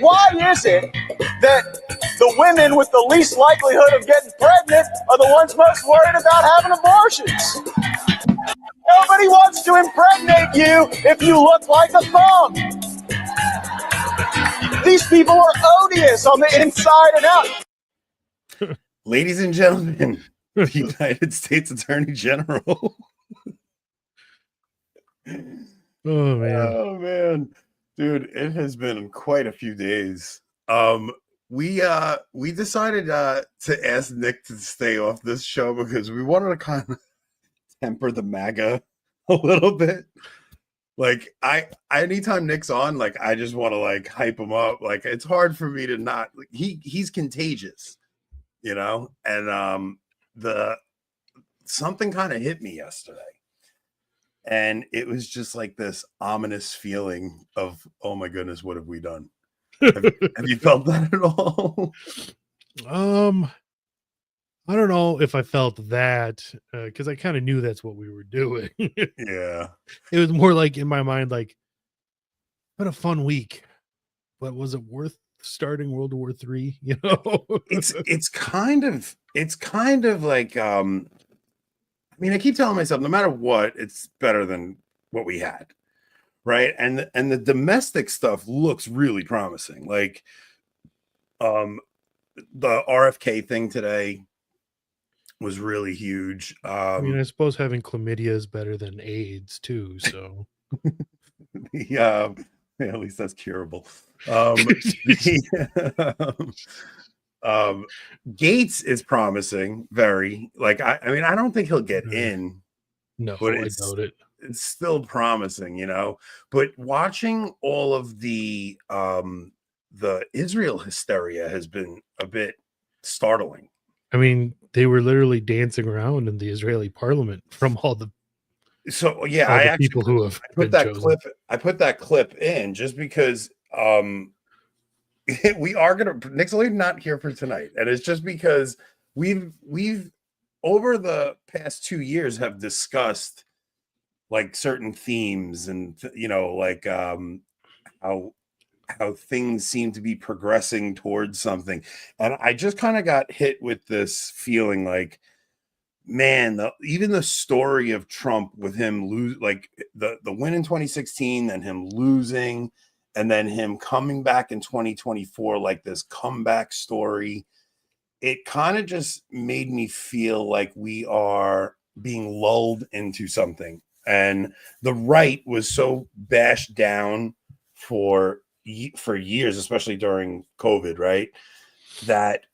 Why is it that the women with the least likelihood of getting pregnant are the ones most worried about having abortions? Nobody wants to impregnate you if you look like a thumb. These people are odious on the inside and out. Ladies and gentlemen, the United States Attorney General. Oh man. Oh man. Dude, it has been quite a few days. We decided to ask Nick to stay off this show because we wanted to kind of temper the MAGA a little bit. Like anytime Nick's on, like I just want to like hype him up. Like it's hard for me to not, like, he's contagious, you know? And something kind of hit me yesterday. And it was just like this ominous feeling of, oh my goodness, what have we done? Have you felt that at all? I don't know if I felt that because I kind of knew that's what we were doing. Yeah. It was more like in my mind, like, what a fun week. But was it worth starting World War III? You know, it's kind of like I mean, I keep telling myself, no matter what, it's better than what we had, right? And the domestic stuff looks really promising. Like, the RFK thing today was really huge. I mean, I suppose having chlamydia is better than AIDS too. So, yeah, at least that's curable. Gates is promising, very. Like, I mean, I don't think he'll get in. No, but I doubt it. It's still promising, you know. But watching all of the Israel hysteria has been a bit startling. I mean, they were literally dancing around in the Israeli parliament from all the I actually people who have put that clip. I put that clip in just because we are gonna. Nick's only not here for tonight, and it's just because we've over the past 2 years have discussed like certain themes and you know like how things seem to be progressing towards something, and I just kind of got hit with this feeling like, man, even the story of Trump with him like the win in 2016 and him losing and then him coming back in 2024, like this comeback story, it kind of just made me feel like we are being lulled into something. And the right was so bashed down for years, especially during COVID, right? That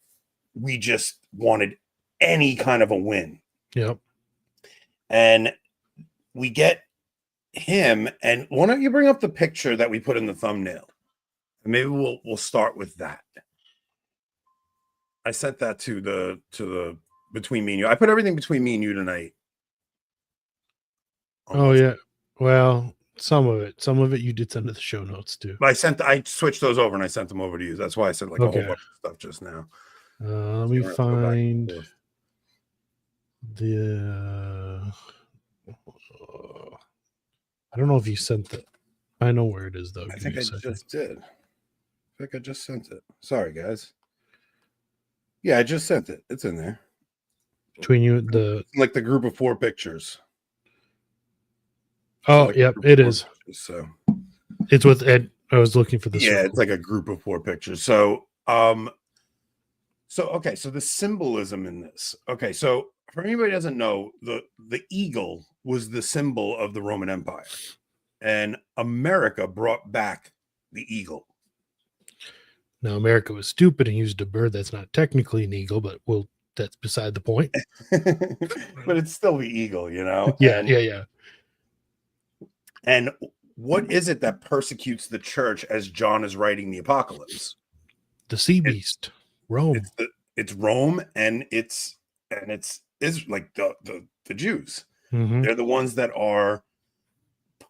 we just wanted any kind of a win. Yep. And we get him, and why don't you bring up the picture that we put in the thumbnail? Maybe we'll start with that. I sent that to the between me and you. I put everything between me and you tonight. Oh yeah. Well, some of it you did send to the show notes too. I switched those over and I sent them over to you. That's why I said like a whole bunch of stuff just now. Let me find the I don't know if you sent it. I know where it is though. I think I just did. I think I just sent it. Sorry, guys. Yeah, I just sent it. It's in there. Between you, like the group of 4 pictures. Oh, like yep, it is. Pictures, so it's with Ed. I was looking for this. Yeah, it's like a group of 4 pictures. So, okay, so the symbolism in this. Okay, so for anybody who doesn't know, the eagle was the symbol of the Roman Empire, and America brought back the eagle. Now, America was stupid and used a bird that's not technically an eagle, but that's beside the point. But it's still the eagle, you know? Yeah, yeah. And what is it that persecutes the church as John is writing the Apocalypse? The sea beast, Rome. It's Rome, and it's like the Jews. Mm-hmm. They're the ones that are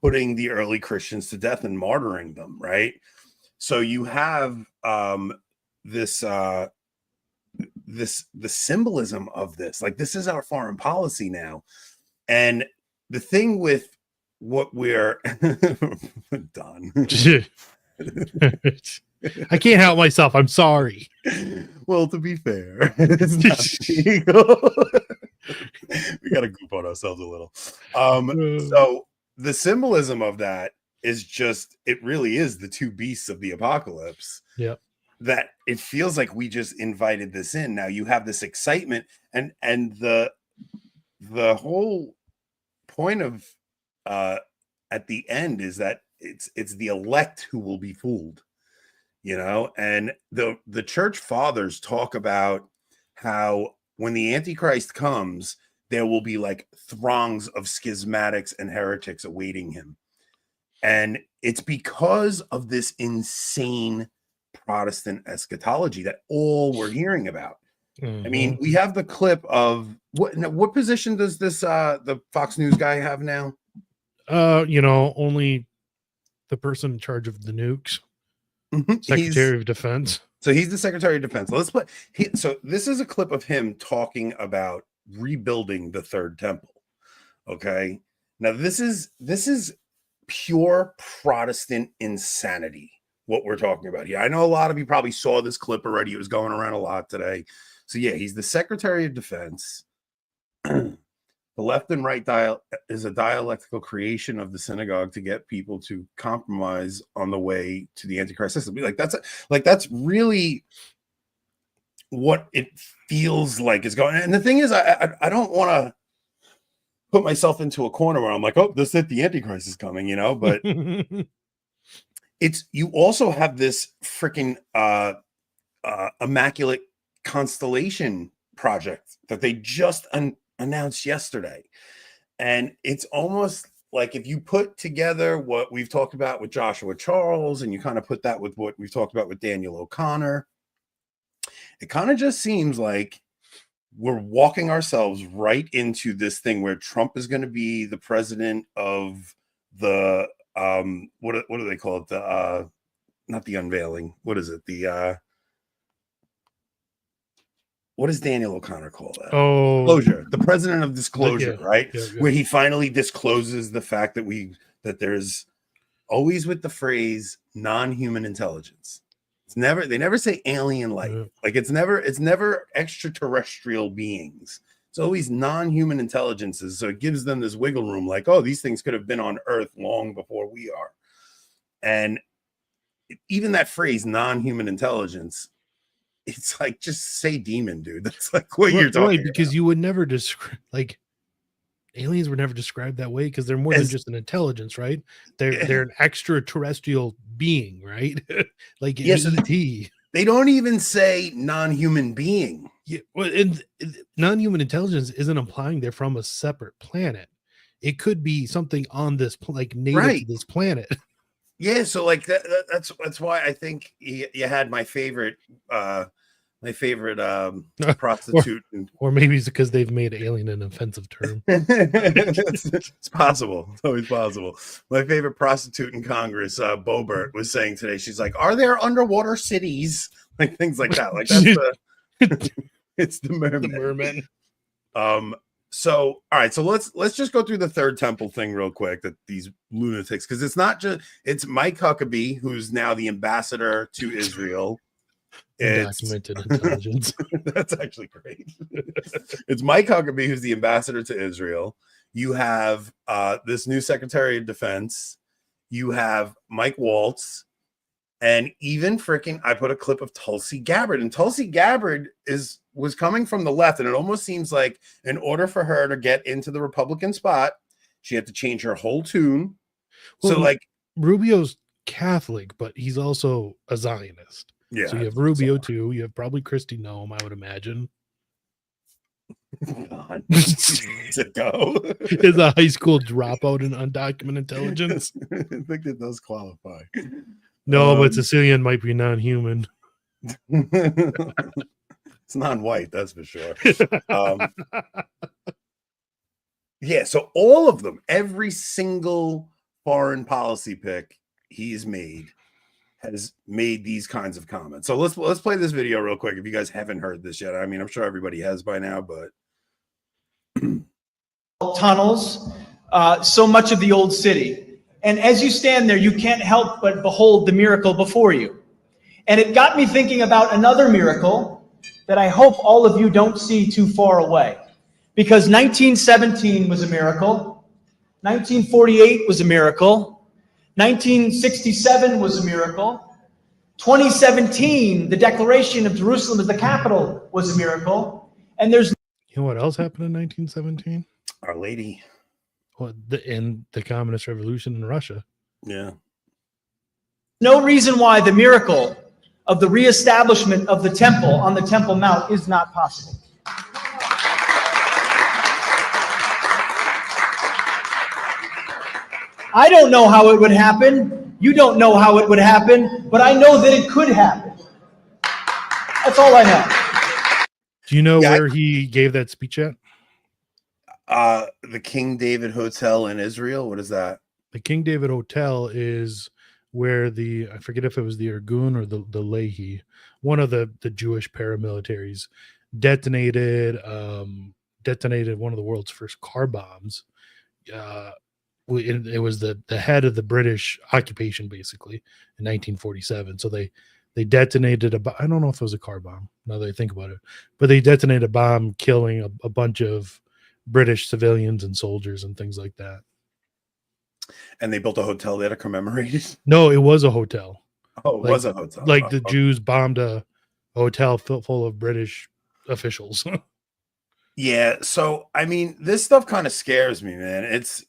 putting the early Christians to death and martyring them, right? So you have the symbolism of this. Like, this is our foreign policy now. And the thing with what we're done. I can't help myself. I'm sorry. Well, to be fair, it's not illegal. We got to goop on ourselves a little. So the symbolism of that is just, it really is the two beasts of the apocalypse. Yeah. That it feels like we just invited this in. Now you have this excitement, and the whole point of at the end is that it's the elect who will be fooled, you know. And the church fathers talk about how when the Antichrist comes, there will be like throngs of schismatics and heretics awaiting him, and it's because of this insane Protestant eschatology that all we're hearing about. Mm-hmm. I mean, we have the clip of what position does this the Fox News guy have now? You know, only the person in charge of the nukes, Secretary of Defense. So he's the Secretary of Defense. Let's play. So this is a clip of him talking about rebuilding the Third Temple. Okay, now this is pure Protestant insanity. What we're talking about here. I know a lot of you probably saw this clip already. It was going around a lot today. So yeah, he's the Secretary of Defense. The left and right is a dialectical creation of the synagogue to get people to compromise on the way to the Antichrist system. That's really what it feels like is going. And the thing is, I don't want to put myself into a corner where I'm like, oh, this is it, the Antichrist is coming, you know, but you also have this freaking Immaculate Constellation project that they just announced yesterday. And it's almost like if you put together what we've talked about with Joshua Charles and you kind of put that with what we've talked about with Daniel O'Connor, it kind of just seems like we're walking ourselves right into this thing where Trump is going to be the president of the what do they call it? The not the unveiling. What is it? The what does Daniel O'Connor call that? Oh, disclosure. The president of disclosure, yeah, right? Yeah. Where he finally discloses the fact that there's always with the phrase non-human intelligence. They never say alien life. Yeah. Like it's never extraterrestrial beings. It's always non-human intelligences. So it gives them this wiggle room, like, oh, these things could have been on Earth long before we are. And even that phrase, non-human intelligence, it's like, just say demon, dude. That's like what you're talking because about. you would never describe, like, aliens were never described that way because they're more than just an intelligence, right? They're an extraterrestrial being, right? Like yes, ET. They don't even say non-human being. Yeah, well, and non-human intelligence isn't implying they're from a separate planet. It could be something on this, like native to this planet. Yeah, so like that's why I think you had my favorite prostitute, or maybe it's because they've made alien an offensive term. It's possible. It's always possible. My favorite prostitute in Congress, Boebert, was saying today, she's like, "Are there underwater cities?" Like things like that. Like that's it's the merman. The merman. So all right, so let's just go through the Third Temple thing real quick. That these lunatics, because it's Mike Huckabee, who's now the ambassador to Israel. Documented intelligence. That's actually great. It's Mike Huckabee who's the ambassador to Israel. You have this new Secretary of Defense. You have Mike Waltz, and even I put a clip of Tulsi Gabbard, and Tulsi Gabbard was coming from the left, and it almost seems like in order for her to get into the Republican spot, she had to change her whole tune. Well, so like Rubio's Catholic, but he's also a Zionist. Yeah. So you have Rubio too. You have probably Kristi Noem, I would imagine. God. To go. Is a high school dropout in undocumented intelligence. I think it does qualify. No, but Sicilian might be non-human. It's non-white, that's for sure. Yeah, so all of them, every single foreign policy pick he's made has made these kinds of comments. So let's play this video real quick if you guys haven't heard this yet. I mean, I'm sure everybody has by now, but tunnels, so much of the old city. And as you stand there, you can't help but behold the miracle before you. And it got me thinking about another miracle that I hope all of you don't see too far away. Because 1917 was a miracle. 1948 was a miracle. 1967 was a miracle. 2017, the declaration of Jerusalem as the capital was a miracle. And there's You know what else happened in 1917? Our Lady. Well, in the communist revolution in Russia. Yeah. no reason why the miracle of the reestablishment of the temple on the Temple Mount is not possible. I don't know how it would happen. You don't know how it would happen, but I know that it could happen. That's all I know. Do you know where he gave that speech at? The King David Hotel in Israel. What is that? The King David Hotel is where I forget if it was the Irgun or the Lehi, one of the Jewish paramilitaries, detonated one of the world's first car bombs. It was the head of the British occupation, basically, in 1947. So they detonated I don't know if it was a car bomb, now that I think about it, but they detonated a bomb, killing a bunch of British civilians and soldiers and things like that. And they built a hotel there to commemorate it? No, it was a hotel. Oh, it was a hotel. Like the Jews bombed a hotel full of British officials. Yeah. So, I mean, this stuff kind of scares me, man. It's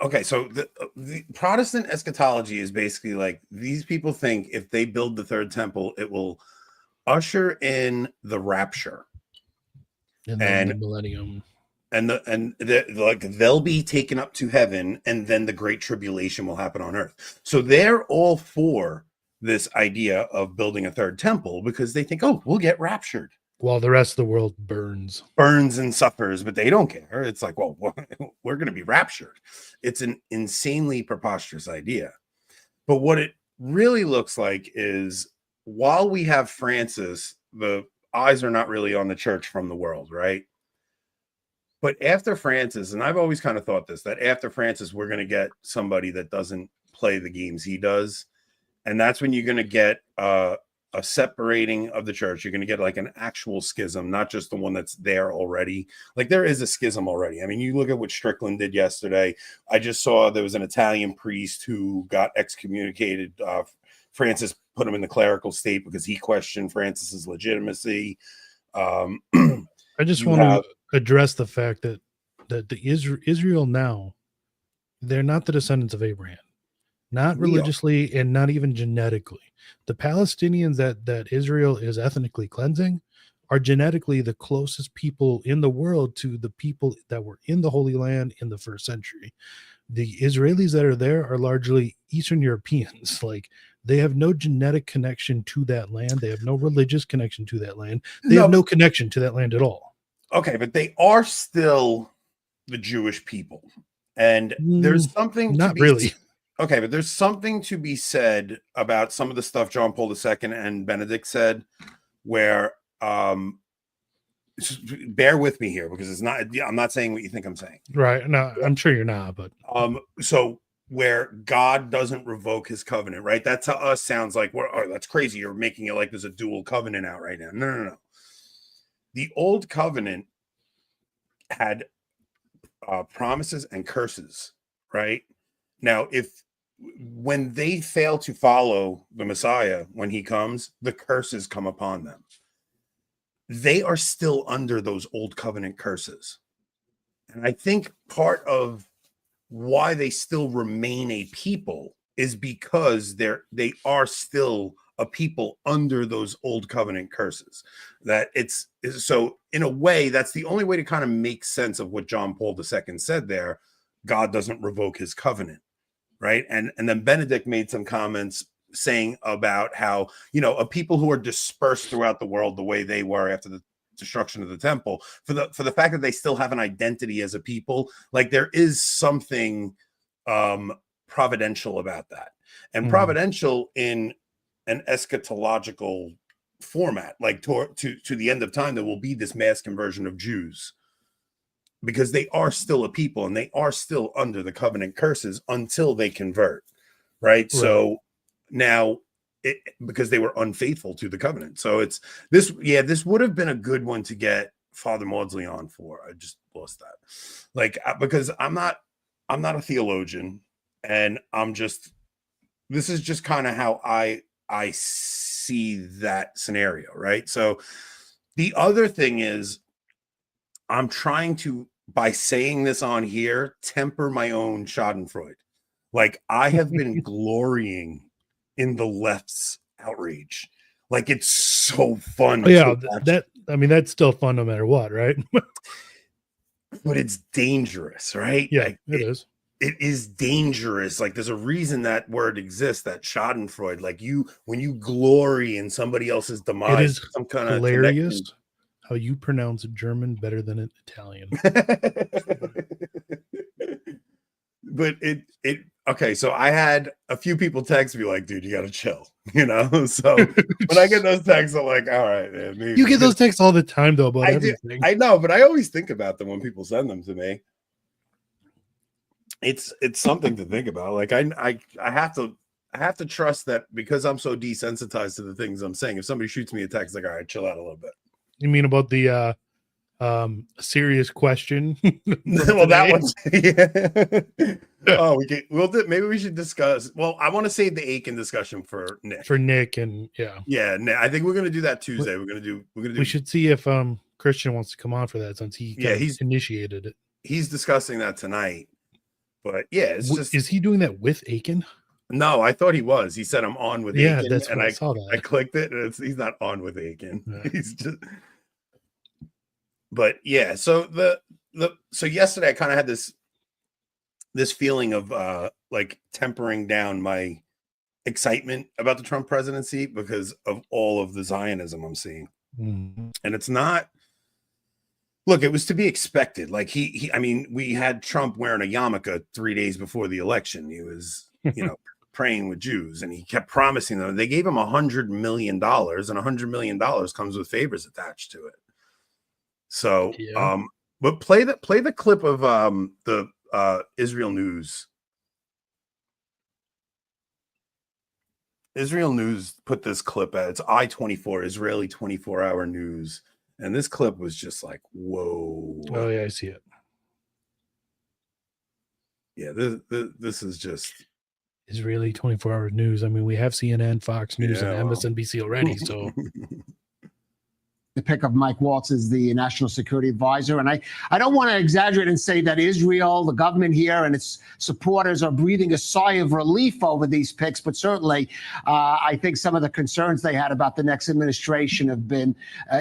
okay. So the Protestant eschatology is basically like, these people think if they build the third temple, it will usher in the rapture and the millennium. And like they'll be taken up to heaven, and then the great tribulation will happen on earth. So they're all for this idea of building a third temple because they think, oh, we'll get raptured while the rest of the world burns and suffers, but they don't care. It's like, well, we're going to be raptured. It's an insanely preposterous idea. But what it really looks like is, while we have Francis, the eyes are not really on the church from the world, right? But after Francis, and I've always kind of thought this, that after Francis, we're going to get somebody that doesn't play the games he does. And that's when you're going to get a separating of the church. You're going to get like an actual schism, not just the one that's there already. Like, there is a schism already. I mean, you look at what Strickland did yesterday. I just saw there was an Italian priest who got excommunicated. Francis put him in the clerical state because he questioned Francis's legitimacy. I just want to address the fact that the Israel now, they're not the descendants of Abraham, not religiously and not even genetically. The Palestinians that Israel is ethnically cleansing are genetically the closest people in the world to the people that were in the Holy Land in the first century. The Israelis that are there are largely Eastern Europeans. Like, they have no genetic connection to that land. They have no religious connection to that land. They have no connection to that land at all. Okay, but they are still the Jewish people. And there's something not really. Okay, but there's something to be said about some of the stuff John Paul II and Benedict said, where bear with me here, because I'm not saying what you think I'm saying. Right. No, I'm sure you're not, but so where God doesn't revoke his covenant, right? That to us sounds like, that's crazy. You're making it like there's a dual covenant out right now. No. The old covenant had promises and curses, right? Now, when they fail to follow the Messiah when he comes, the curses come upon them. They are still under those old covenant curses. And I think part of why they still remain a people is because they are still a people under those old covenant curses. That so in a way, that's the only way to kind of make sense of what John Paul II said there. God doesn't revoke his covenant, right? And then Benedict made some comments saying about how, a people who are dispersed throughout the world the way they were after the destruction of the temple, for the fact that they still have an identity as a people, like there is something providential about that. And providential in an eschatological format, like to the end of time, there will be this mass conversion of Jews, because they are still a people and they are still under the covenant curses until they convert. right? So now because they were unfaithful to the covenant. So it's this would have been a good one to get Father Maudsley on for. I just lost that. Like, because I'm not a theologian, and this is just kind of how I see that scenario, right? So the other thing is, I'm trying to, by saying this on here, temper my own Schadenfreude. Like, I have been glorying in the left's outrage. Like, it's so fun. Yeah, that's still fun no matter what, right? But it's dangerous, right? Yeah, like, it is. It is dangerous. Like, there's a reason that word exists, that Schadenfreude. Like, when you glory in somebody else's demise, it is some kind hilarious of connection. How you pronounce German better than Italian. But okay, so I had a few people text me like, dude, you gotta chill, you know. So when I get those texts, I'm like, all right, man. You get those texts all the time though about everything. I know, but I always think about them when people send them to me. It's something to think about. Like, I have to trust that, because I'm so desensitized to the things I'm saying. If somebody shoots me a text, like, all right, chill out a little bit. You mean about the serious question? Well, that one's yeah. Oh, maybe we should discuss. Well, I want to save the Aiken discussion for Nick. And yeah. I think we're gonna do that Tuesday. We should see if Christian wants to come on for that, since he's initiated it. He's discussing that tonight. But yeah, it's just, is he doing that with Aiken? No, I thought he was. He said I'm on with Aiken, that's and I saw that. I clicked it, and he's not on with Aiken. Yeah. He's just. But yeah, so so yesterday I kind of had this feeling of like tempering down my excitement about the Trump presidency because of all of the Zionism I'm seeing. Mm-hmm. And it's not, look, it was to be expected. Like I mean, we had Trump wearing a yarmulke 3 days before the election. He was, praying with Jews, and he kept promising them. They gave him $100 million, and $100 million comes with favors attached to it. So, but play the clip of the Israel News. Israel News put this clip at, it's I-24, Israeli 24-hour news. And this clip was just like, whoa. Oh, yeah, I see it. Yeah, this is just Israeli 24-hour news. I mean, we have CNN, Fox News, and MSNBC already, so... The pick of Mike Waltz as the national security advisor. And I don't want to exaggerate and say that Israel, the government here, and its supporters are breathing a sigh of relief over these picks. But certainly, I think some of the concerns they had about the next administration have been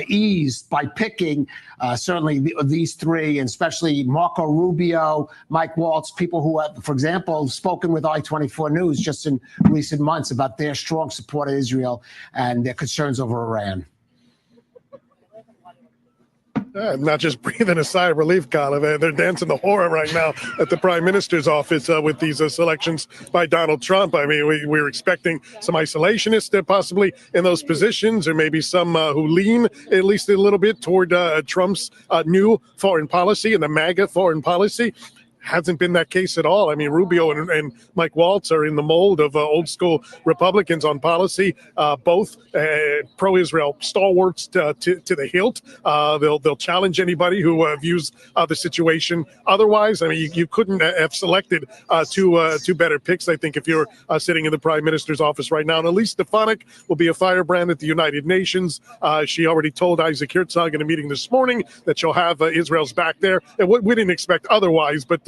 eased by picking certainly these three, and especially Marco Rubio, Mike Waltz, people who have, for example, spoken with I-24 News just in recent months about their strong support of Israel and their concerns over Iran. Not just breathing a sigh of relief, Colin. They're dancing the horror right now at the prime minister's office with these selections by Donald Trump. I mean, we were expecting some isolationists possibly in those positions, or maybe some who lean at least a little bit toward Trump's new foreign policy and the MAGA foreign policy. Hasn't been that case at all. I mean, Rubio and Mike Waltz are in the mold of old school Republicans on policy, both pro-Israel stalwarts to the hilt. They'll challenge anybody who views the situation otherwise. I mean, you couldn't have selected two better picks, I think, if you're sitting in the prime minister's office right now. And Elise Stefanik will be a firebrand at the United Nations. She already told Isaac Herzog in a meeting this morning that she'll have Israel's back there. And we didn't expect otherwise, but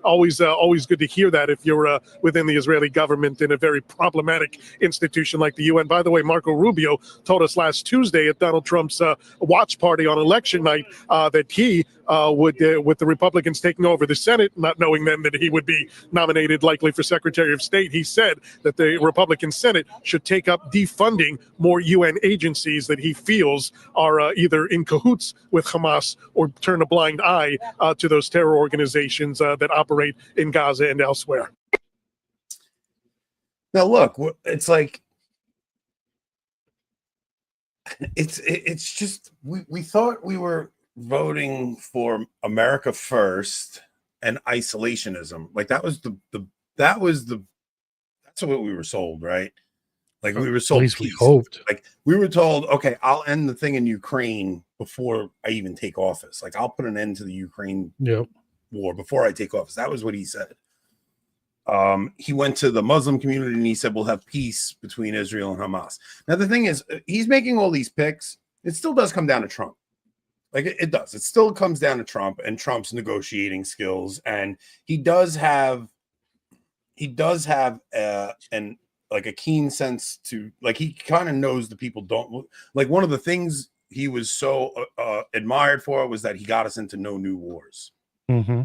always good to hear that if you're within the Israeli government in a very problematic institution like the UN. By the way, Marco Rubio told us last Tuesday at Donald Trump's watch party on election night that he would, with the Republicans taking over the Senate, not knowing then that he would be nominated likely for Secretary of State, he said that the Republican Senate should take up defunding more UN agencies that he feels are either in cahoots with Hamas or turn a blind eye to those terror organizations that operate in Gaza and elsewhere. Now, look, it's like, it's just, we thought we were voting for America first and isolationism. Like, that's That's what we were sold, right? Like we were At sold least peace. we hoped. Like we were told, okay, I'll end the thing in Ukraine before I even take office. Like I'll put an end to the Ukraine war before I take office. That was what he said. He went to the Muslim community and he said, we'll have peace between Israel and Hamas. Now, the thing is, he's making all these picks. It still does come down to Trump. Like it does. It still comes down to Trump and Trump's negotiating skills. And he does have an like a keen sense to, like, he kind of knows the people don't like. One of the things he was so admired for was that he got us into no new wars. Mm-hmm.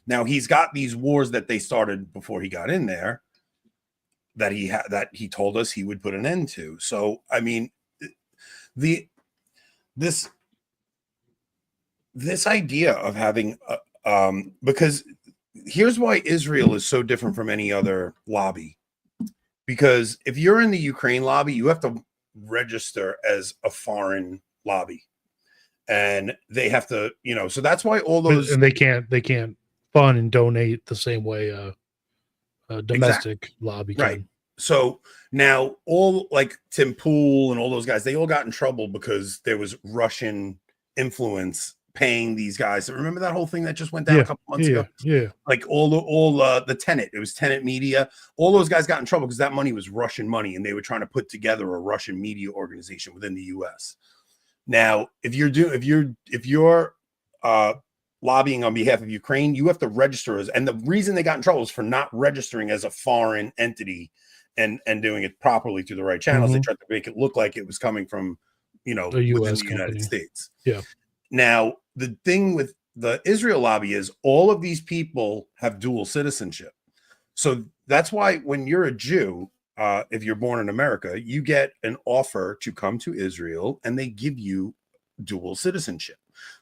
Now he's got these wars that they started before he got in there that he told us he would put an end to. So I mean, this idea of having because here's why Israel is so different from any other lobby. Because if you're in the Ukraine lobby, you have to register as a foreign lobby, and they have to, so that's why all those, and they can't fund and donate the same way a domestic lobby can. Right. So now all like Tim Pool and all those guys, they all got in trouble because there was Russian influence paying these guys. So remember that whole thing that just went down a couple months ago? Yeah. Like all the Tenet, it was Tenet Media. All those guys got in trouble because that money was Russian money, and they were trying to put together a Russian media organization within the U.S. Now, if you're lobbying on behalf of Ukraine, you have to register as, and the reason they got in trouble is for not registering as a foreign entity and doing it properly through the right channels. They tried to make it look like it was coming from, the US within the United States. Yeah. Now, the thing with the Israel lobby is all of these people have dual citizenship. So that's why when you're a Jew, if you're born in America, you get an offer to come to Israel and they give you dual citizenship.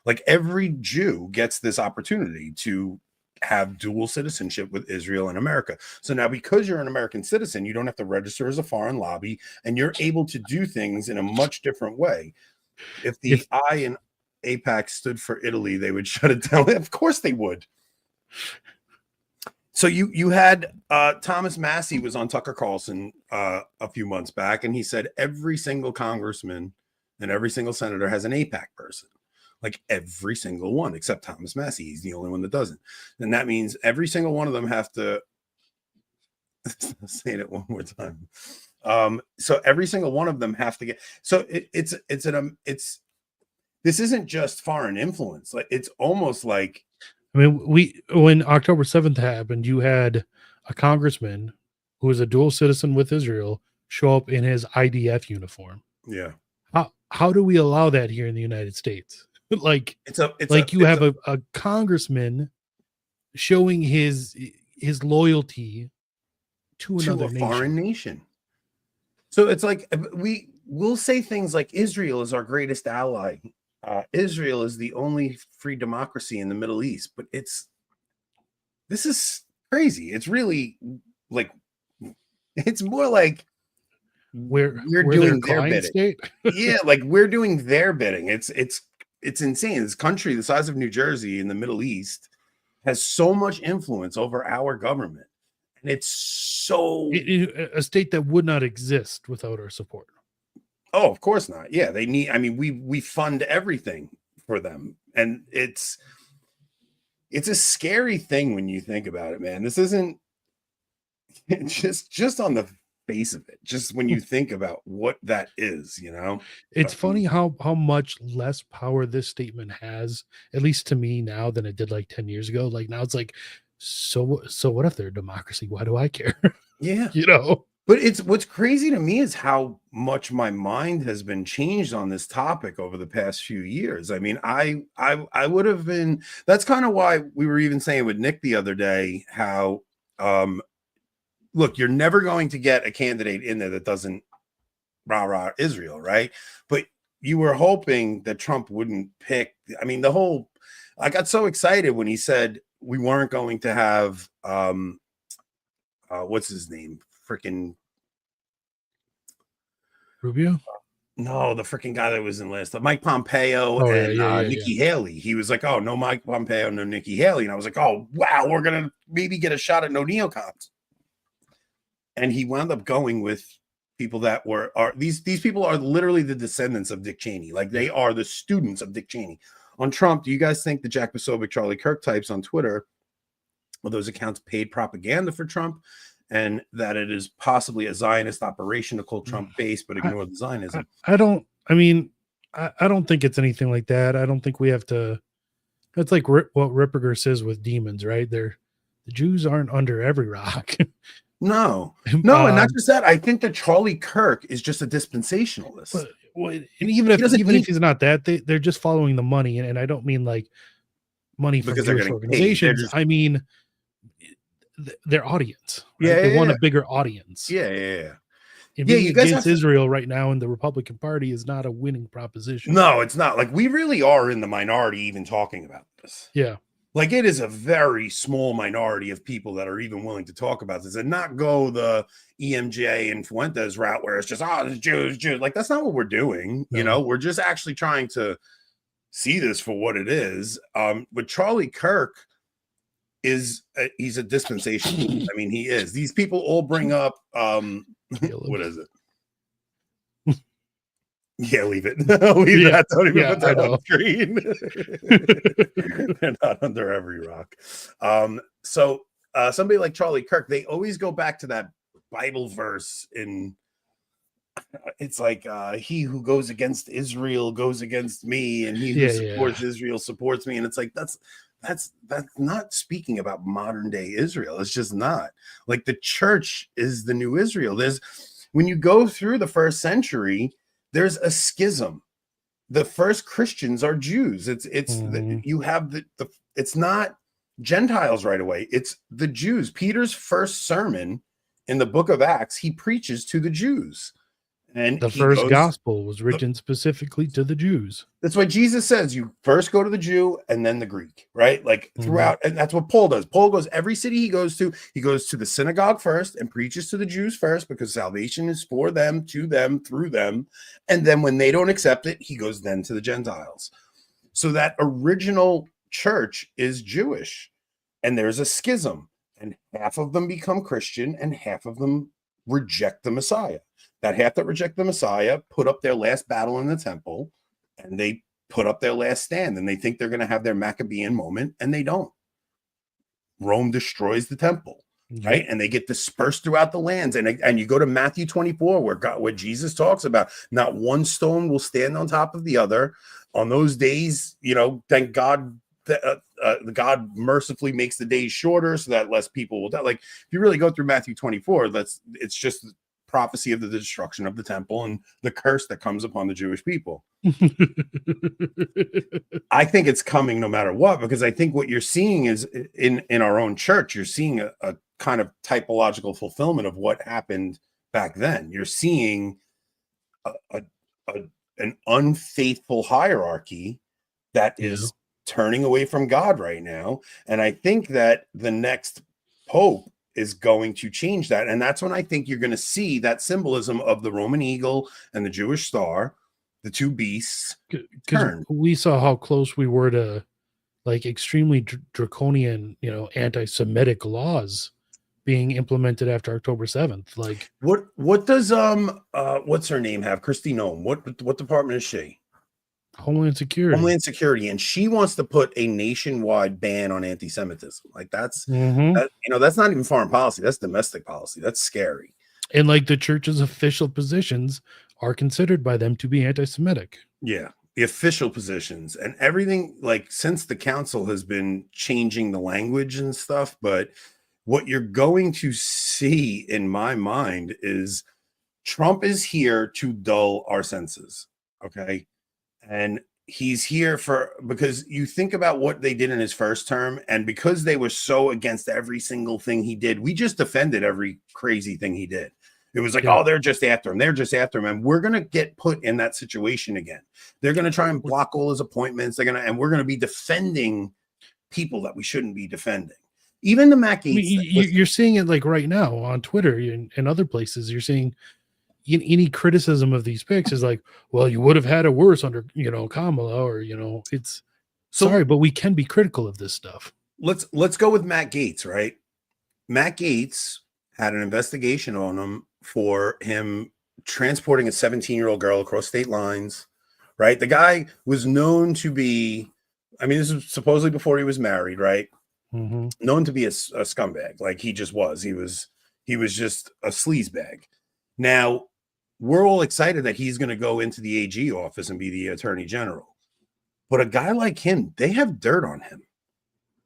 Like every Jew gets this opportunity to have dual citizenship with Israel and America. So now, because you're an American citizen, you don't have to register as a foreign lobby, and you're able to do things in a much different way. If the I in AIPAC stood for Italy, they would shut it down. Of course they would. So you had Thomas Massie was on Tucker Carlson a few months back, and he said every single congressman and every single senator has an AIPAC person. Like every single one, except Thomas Massie. He's the only one that doesn't. And that means every single one of them have to say it one more time. So every single one of them have to get, so it's this isn't just foreign influence. Like it's almost like, I mean, when October 7th happened, you had a congressman who was a dual citizen with Israel show up in his IDF uniform. Yeah. How do we allow that here in the United States? Like you have a congressman showing his loyalty to another foreign nation. So it's like we'll say things like Israel is our greatest ally. Israel is the only free democracy in the Middle East, but this is crazy. It's really like, it's more like we're doing their bidding. Yeah, like we're doing their bidding. It's insane. This country the size of New Jersey in the Middle East has so much influence over our government. And it's so a state that would not exist without our support. Oh, of course not. Yeah, they need, I mean, we fund everything for them. And it's a scary thing when you think about it, man. This isn't just on the face of it, just when you think about what that is, it's funny how much less power this statement has, at least to me now, than it did like 10 years ago. Like now it's like, so what if they're a democracy? Why do I care? Yeah. But what's crazy to me is how much my mind has been changed on this topic over the past few years. I mean, I would have been, that's kind of why we were even saying with Nick the other day, how, look, you're never going to get a candidate in there that doesn't rah Israel, right? But you were hoping that Trump wouldn't pick. I mean, I got so excited when he said we weren't going to have what's his name? Freaking Rubio? No, the freaking guy that was in list, Mike Pompeo and Nikki Haley. He was like, oh, no Mike Pompeo, no Nikki Haley. And I was like, oh, wow, we're going to maybe get a shot at no neocons. and he wound up going with people that are these people are literally the descendants of Dick Cheney. Like, they are the students of Dick Cheney. On Trump, do you guys think the Jack Posobiec, Charlie Kirk types on Twitter, well, those accounts paid propaganda for Trump, and that it is possibly a Zionist operation to call Trump base but ignore the Zionism? I don't think it's anything like that. I don't think we have to. That's like what Ripperger says with demons, right? The Jews aren't under every rock. No, and not just that. I think that Charlie Kirk is just a dispensationalist. And even if he's not that, they're just following the money, and I don't mean like money from Jewish organizations. I mean their audience. Right? They want a bigger audience. Yeah. And being against Israel right now in the Republican Party is not a winning proposition. No, it's not. Like, we really are in the minority even talking about this. Yeah. Like, it is a very small minority of people that are even willing to talk about this and not go the EMJ and Fuentes route where it's just, the Jews. Like, that's not what we're doing. No. You know, we're just actually trying to see this for what it is. But Charlie Kirk he's a dispensation. I mean, he is. These people all bring up, what is it? Yeah, leave it. Leave that. Don't even put that on screen. They're not under every rock. So somebody like Charlie Kirk, they always go back to that Bible verse it's like he who goes against Israel goes against me, and he who supports Israel supports me. And it's like that's not speaking about modern day Israel. It's just not. Like, the church is the new Israel. When you go through the first century, there's a schism. The first Christians are Jews. You have it's not Gentiles right away. It's the Jews. Peter's first sermon in the book of Acts, he preaches to the Jews. And the first gospel was written specifically to the Jews. That's why Jesus says you first go to the Jew and then the Greek, right? Like, throughout, and that's what Paul does. Paul goes every city he goes to the synagogue first and preaches to the Jews first, because salvation is for them, to them, through them. And then when they don't accept it, he goes then to the Gentiles. So that original church is Jewish, and there's a schism, and half of them become Christian and half of them reject the Messiah. That half that reject the Messiah put up their last battle in the temple, and they put up their last stand, and they think they're going to have their Maccabean moment, and they don't. Rome destroys the temple, right? And they get dispersed throughout the lands. And you go to Matthew 24, where Jesus talks about not one stone will stand on top of the other. On those days, thank God God mercifully makes the days shorter so that less people will die. Like, if you really go through Matthew 24, it's just prophecy of the destruction of the temple and the curse that comes upon the Jewish people. I think it's coming no matter what, because I think what you're seeing is in our own church, you're seeing a kind of typological fulfillment of what happened back then. You're seeing an unfaithful hierarchy that is turning away from God right now. And I think that the next pope is going to change that. And that's when I think you're going to see that symbolism of the Roman eagle and the Jewish star, the two beasts, turn. We saw how close we were to like extremely draconian, anti-Semitic laws being implemented after October 7th. Like, what does what's her name have? Kristi Noem. What department is she? Homeland Security. And she wants to put a nationwide ban on anti-Semitism. Like, that's that's not even foreign policy, that's domestic policy. That's scary. And like, the church's official positions are considered by them to be anti-Semitic. Yeah, the official positions and everything, like, since the council has been changing the language and stuff. But what you're going to see in my mind is Trump is here to dull our senses. Okay. And he's here because you think about what they did in his first term, and because they were so against every single thing he did, we just defended every crazy thing he did. It was like, they're just after him. They're just after him. And we're going to get put in that situation again. They're going to try and block all his appointments. And we're going to be defending people that we shouldn't be defending. Even the Mac Gaetz. You're seeing it like right now on Twitter and other places. You're seeing any criticism of these picks is like, well, you would have had it worse under, Kamala, or, it's sorry, but we can be critical of this stuff. Let's go with Matt Gaetz, right? Matt Gaetz had an investigation on him for him transporting a 17-year-old girl across state lines, right? The guy was known to be, I mean, this is supposedly before he was married, right? Mm-hmm. Known to be a scumbag. Like he just was. He was just a sleazebag. Now, we're all excited that he's going to go into the AG office and be the attorney general. But a guy like him, they have dirt on him.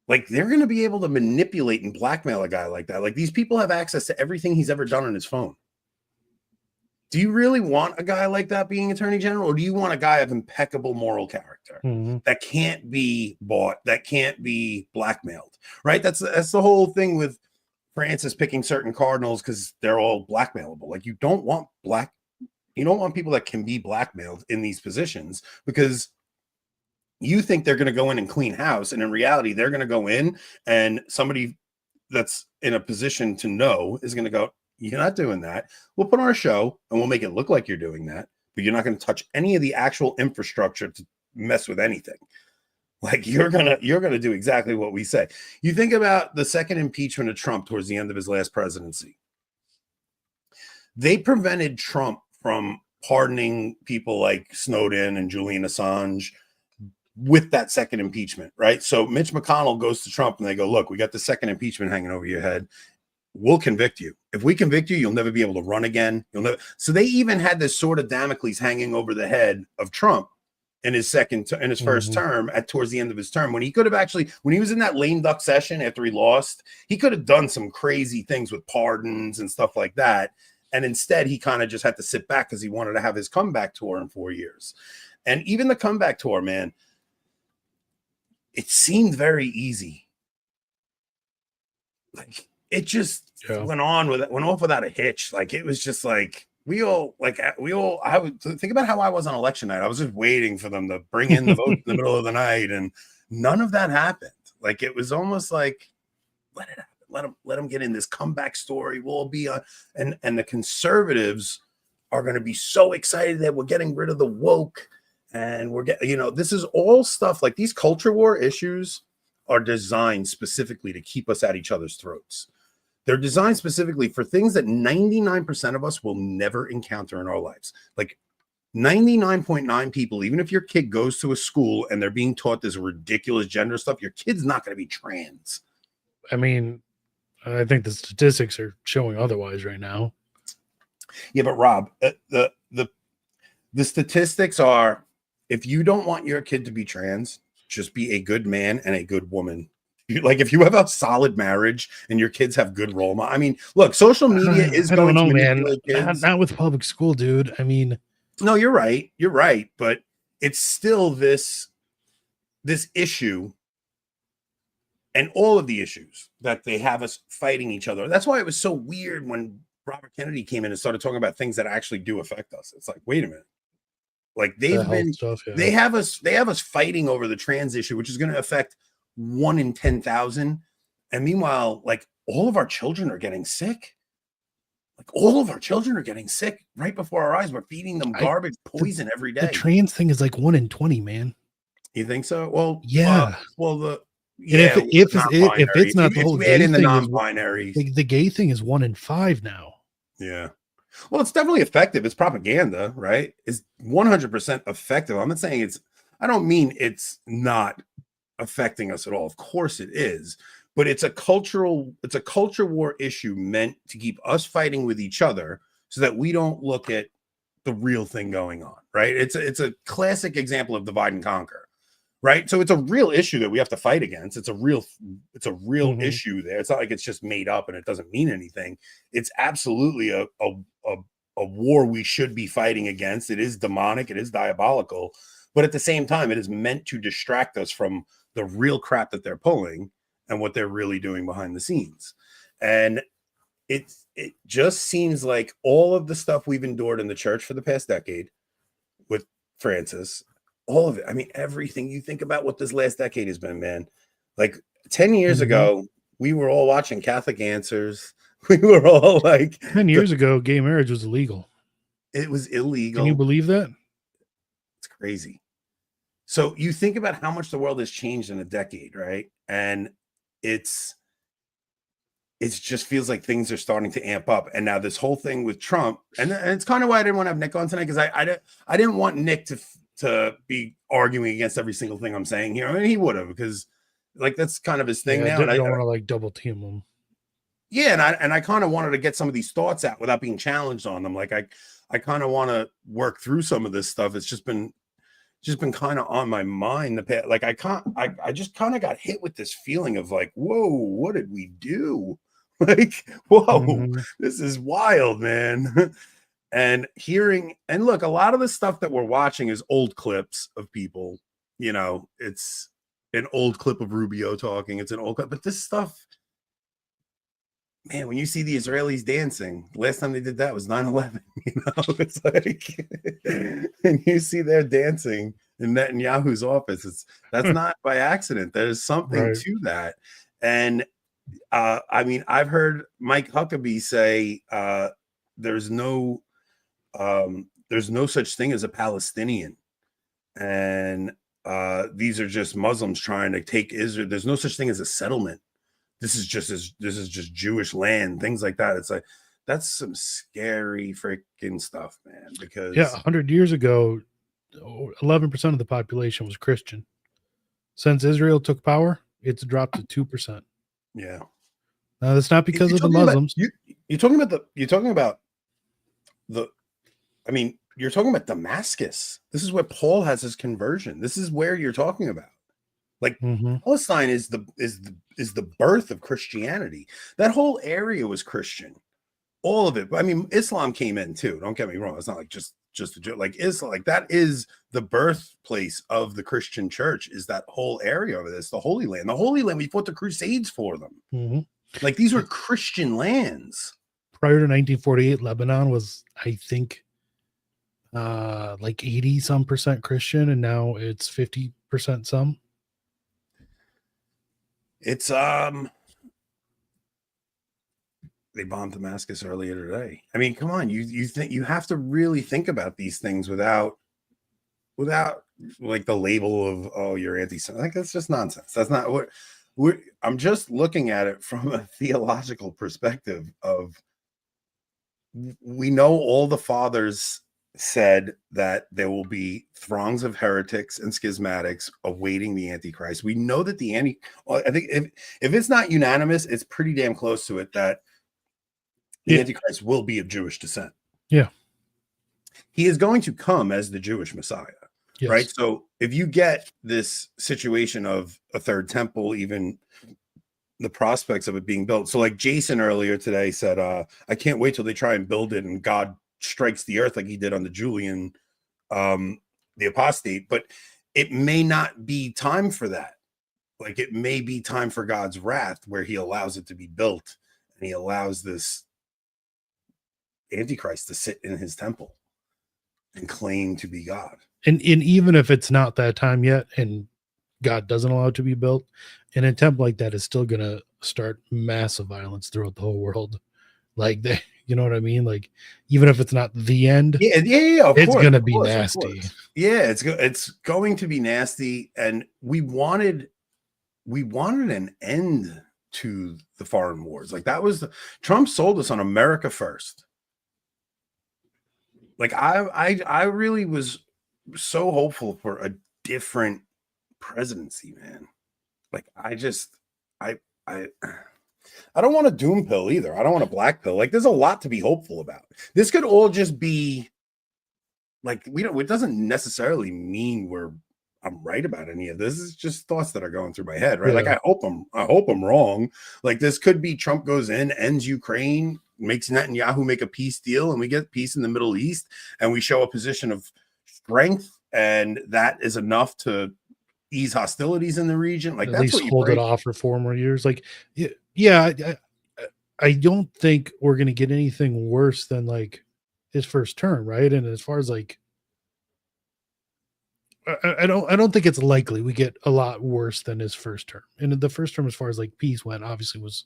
Like they're going to be able to manipulate and blackmail a guy like that. Like these people have access to everything he's ever done on his phone. Do you really want a guy like that being attorney general, or do you want a guy of impeccable moral character that can't be bought, that can't be blackmailed, right? That's the whole thing with Francis picking certain cardinals because they're all blackmailable. Like you don't want people that can be blackmailed in these positions because you think they're going to go in and clean house, and in reality, they're going to go in and somebody that's in a position to know is going to go, "You're not doing that. We'll put on a show and we'll make it look like you're doing that, but you're not going to touch any of the actual infrastructure to mess with anything. Like you're gonna do exactly what we say." You think about the second impeachment of Trump towards the end of his last presidency. They prevented Trump from pardoning people like Snowden and Julian Assange with that second impeachment, right? So Mitch McConnell goes to Trump and they go, "Look, we got the second impeachment hanging over your head. We'll convict you. If we convict you, you'll never be able to run again. You'll never." So they even had this sort of Damocles hanging over the head of Trump in his first term towards the end of his term, when he could have actually, when he was in that lame duck session after he lost, he could have done some crazy things with pardons and stuff like that. And instead he kind of just had to sit back because he wanted to have his comeback tour in 4 years. And even the comeback tour, man, it seemed very easy. Like it just went off without a hitch. Like it was just like I would think about how I was on election night. I was just waiting for them to bring in the vote in the middle of the night, and none of that happened. Like it was almost like, let it happen. Let them get in this comeback story. We'll be and the conservatives are going to be so excited that we're getting rid of the woke. And we're getting, this is all stuff like these culture war issues are designed specifically to keep us at each other's throats. They're designed specifically for things that 99% of us will never encounter in our lives. Like 99.9 people, even if your kid goes to a school and they're being taught this ridiculous gender stuff, your kid's not going to be trans. I mean, I think the statistics are showing otherwise right now. Yeah, but Rob, the statistics are, if you don't want your kid to be trans, just be a good man and a good woman. Like if you have a solid marriage and your kids have good role models. I mean, look, social media is going to manipulate kids. Not with public school, dude. I mean, no, you're right. You're right. But it's still this issue and all of the issues that they have us fighting each other. That's why it was so weird when Robert Kennedy came in and started talking about things that actually do affect us. It's like, wait a minute. Like they have us fighting over the trans issue, which is going to affect 1 in 10,000. And meanwhile, like all of our children are getting sick. Like all of our children are getting sick right before our eyes. We're feeding them garbage poison every day. The trans thing is like 1 in 20, man. You think so? Well, yeah. If it's not the whole gay thing, non-binary. The gay thing is 1 in 5 now. Yeah. Well, it's definitely effective. It's propaganda, right? It's 100% effective. I'm not saying I don't mean it's not affecting us at all. Of course it is, but it's a culture war issue meant to keep us fighting with each other so that we don't look at the real thing going on, right? It's a classic example of divide and conquer, right? So it's a real issue that we have to fight against. It's a real issue there. It's not like it's just made up and it doesn't mean anything. It's absolutely a war we should be fighting against. It is demonic. It is diabolical. But at the same time, it is meant to distract us from the real crap that they're pulling and what they're really doing behind the scenes. And it just seems like all of the stuff we've endured in the church for the past decade with Francis, all of it. I mean, everything. You think about what this last decade has been, man. Like 10 years ago, we were all watching Catholic Answers. We were all like 10 years ago, gay marriage was illegal. It was illegal. Can you believe that? It's crazy. So you think about how much the world has changed in a decade, right? And it's it just feels like things are starting to amp up. And now this whole thing with Trump, and it's kind of why I didn't want to have Nick on tonight, because I didn't want Nick to be arguing against every single thing I'm saying here. I mean, he would have, because like that's kind of his thing now. I don't want to like double team him. Yeah, and I kind of wanted to get some of these thoughts out without being challenged on them. Like I kind of want to work through some of this stuff. It's just been kind of on my mind. Like I just kind of got hit with this feeling of like, whoa, what did we do? Like, whoa, this is wild, man. And look, a lot of the stuff that we're watching is old clips of people. You know, it's an old clip of Rubio talking. It's an old clip, but this stuff, man, when you see the Israelis dancing, last time they did that was 9/11. You know, it's like, and you see they're dancing in Netanyahu's office. That's not by accident. There's something to that. And I mean, I've heard Mike Huckabee say there's no such thing as a Palestinian, and these are just Muslims trying to take Israel. There's no such thing as a settlement. This is just Jewish land, things like that. It's like, that's some scary freaking stuff, man. Because 100 years ago, 11% of the population was Christian. Since Israel took power, it's dropped to 2%. Yeah. Now that's not because of the Muslims. You're talking about Damascus. This is where Paul has his conversion. This is where you're talking about. Like Palestine is the birth of Christianity. That whole area was Christian, all of it. I mean, Islam came in too. Don't get me wrong. It's not like just like Islam. Like that is the birthplace of the Christian church. Is that whole area over this, the Holy Land? The Holy Land. We fought the Crusades for them. Like these were Christian lands. Prior to 1948, Lebanon was, I think, like 80% Christian, and now it's 50% some. It's they bombed Damascus earlier today. I mean, come on, you think you have to really think about these things without like the label of, oh, you're anti-Semitic. Like that's just nonsense. That's not what I'm just looking at it from a theological perspective of, we know all the fathers said that there will be throngs of heretics and schismatics awaiting the Antichrist. We know that I think if it's not unanimous, it's pretty damn close to it that the Antichrist will be of Jewish descent. Yeah. He is going to come as the Jewish Messiah, right? So if you get this situation of a third temple, even the prospects of it being built. So like Jason earlier today said, I can't wait till they try and build it and God strikes the earth like he did on the Julian, the apostate, but it may not be time for that. Like it may be time for God's wrath where he allows it to be built and he allows this Antichrist to sit in his temple and claim to be God. And even if it's not that time yet and God doesn't allow it to be built, an attempt like that is still going to start massive violence throughout the whole world. Like they, you know what I mean? Like even if it's not the end, it's going to be nasty. Yeah, it's going to be nasty. And we wanted an end to the foreign wars. Like that was Trump sold us on America first. Like I really was so hopeful for a different presidency, man. Like I don't want a doom pill either. I don't want a black pill. Like there's a lot to be hopeful about. This could all just be like, it doesn't necessarily mean I'm right about any of this. It's just thoughts that are going through my head, right? Yeah. Like I hope I'm wrong. Like this could be Trump goes in, ends Ukraine, makes Netanyahu make a peace deal, and we get peace in the Middle East, and we show a position of strength, and that is enough to ease hostilities in the region. Like at that's least hold it off for 4 more years. Like, yeah, I don't think we're gonna get anything worse than like his first term, right? And as far as like, I don't think it's likely we get a lot worse than his first term. And the first term, as far as like peace went, obviously was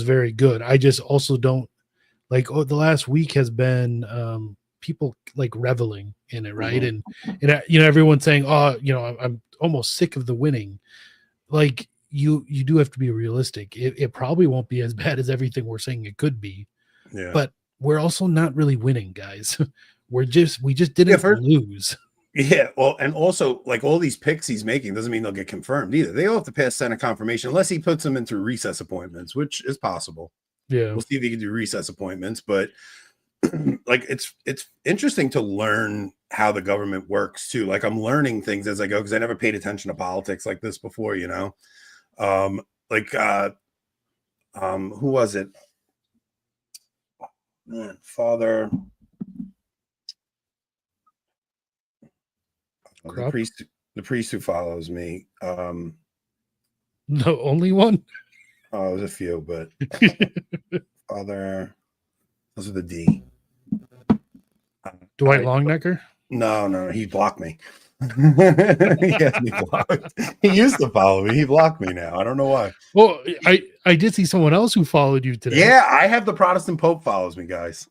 very good. I just also don't like, the last week has been people like reveling in it, right? And everyone's saying, oh, I'm almost sick of the winning. Like you do have to be realistic. It probably won't be as bad as everything we're saying it could be. Yeah. But we're also not really winning, guys. we just didn't lose. Yeah, well, and also like all these picks he's making doesn't mean they'll get confirmed either. They all have to pass Senate confirmation unless he puts them in through recess appointments, which is possible. Yeah, we'll see if he can do recess appointments, but like it's interesting to learn how the government works too. Like I'm learning things as I go because I never paid attention to politics like this before, you know. Who was it? Man, Father. The priest who follows me. The only one? Oh, there's a few, but Father, those are the D. Dwight Longnecker? No, he blocked me. He has me blocked. He used to follow me. He blocked me now. I don't know why. Well, I did see someone else who followed you today. Yeah, I have the Protestant Pope follows me, guys.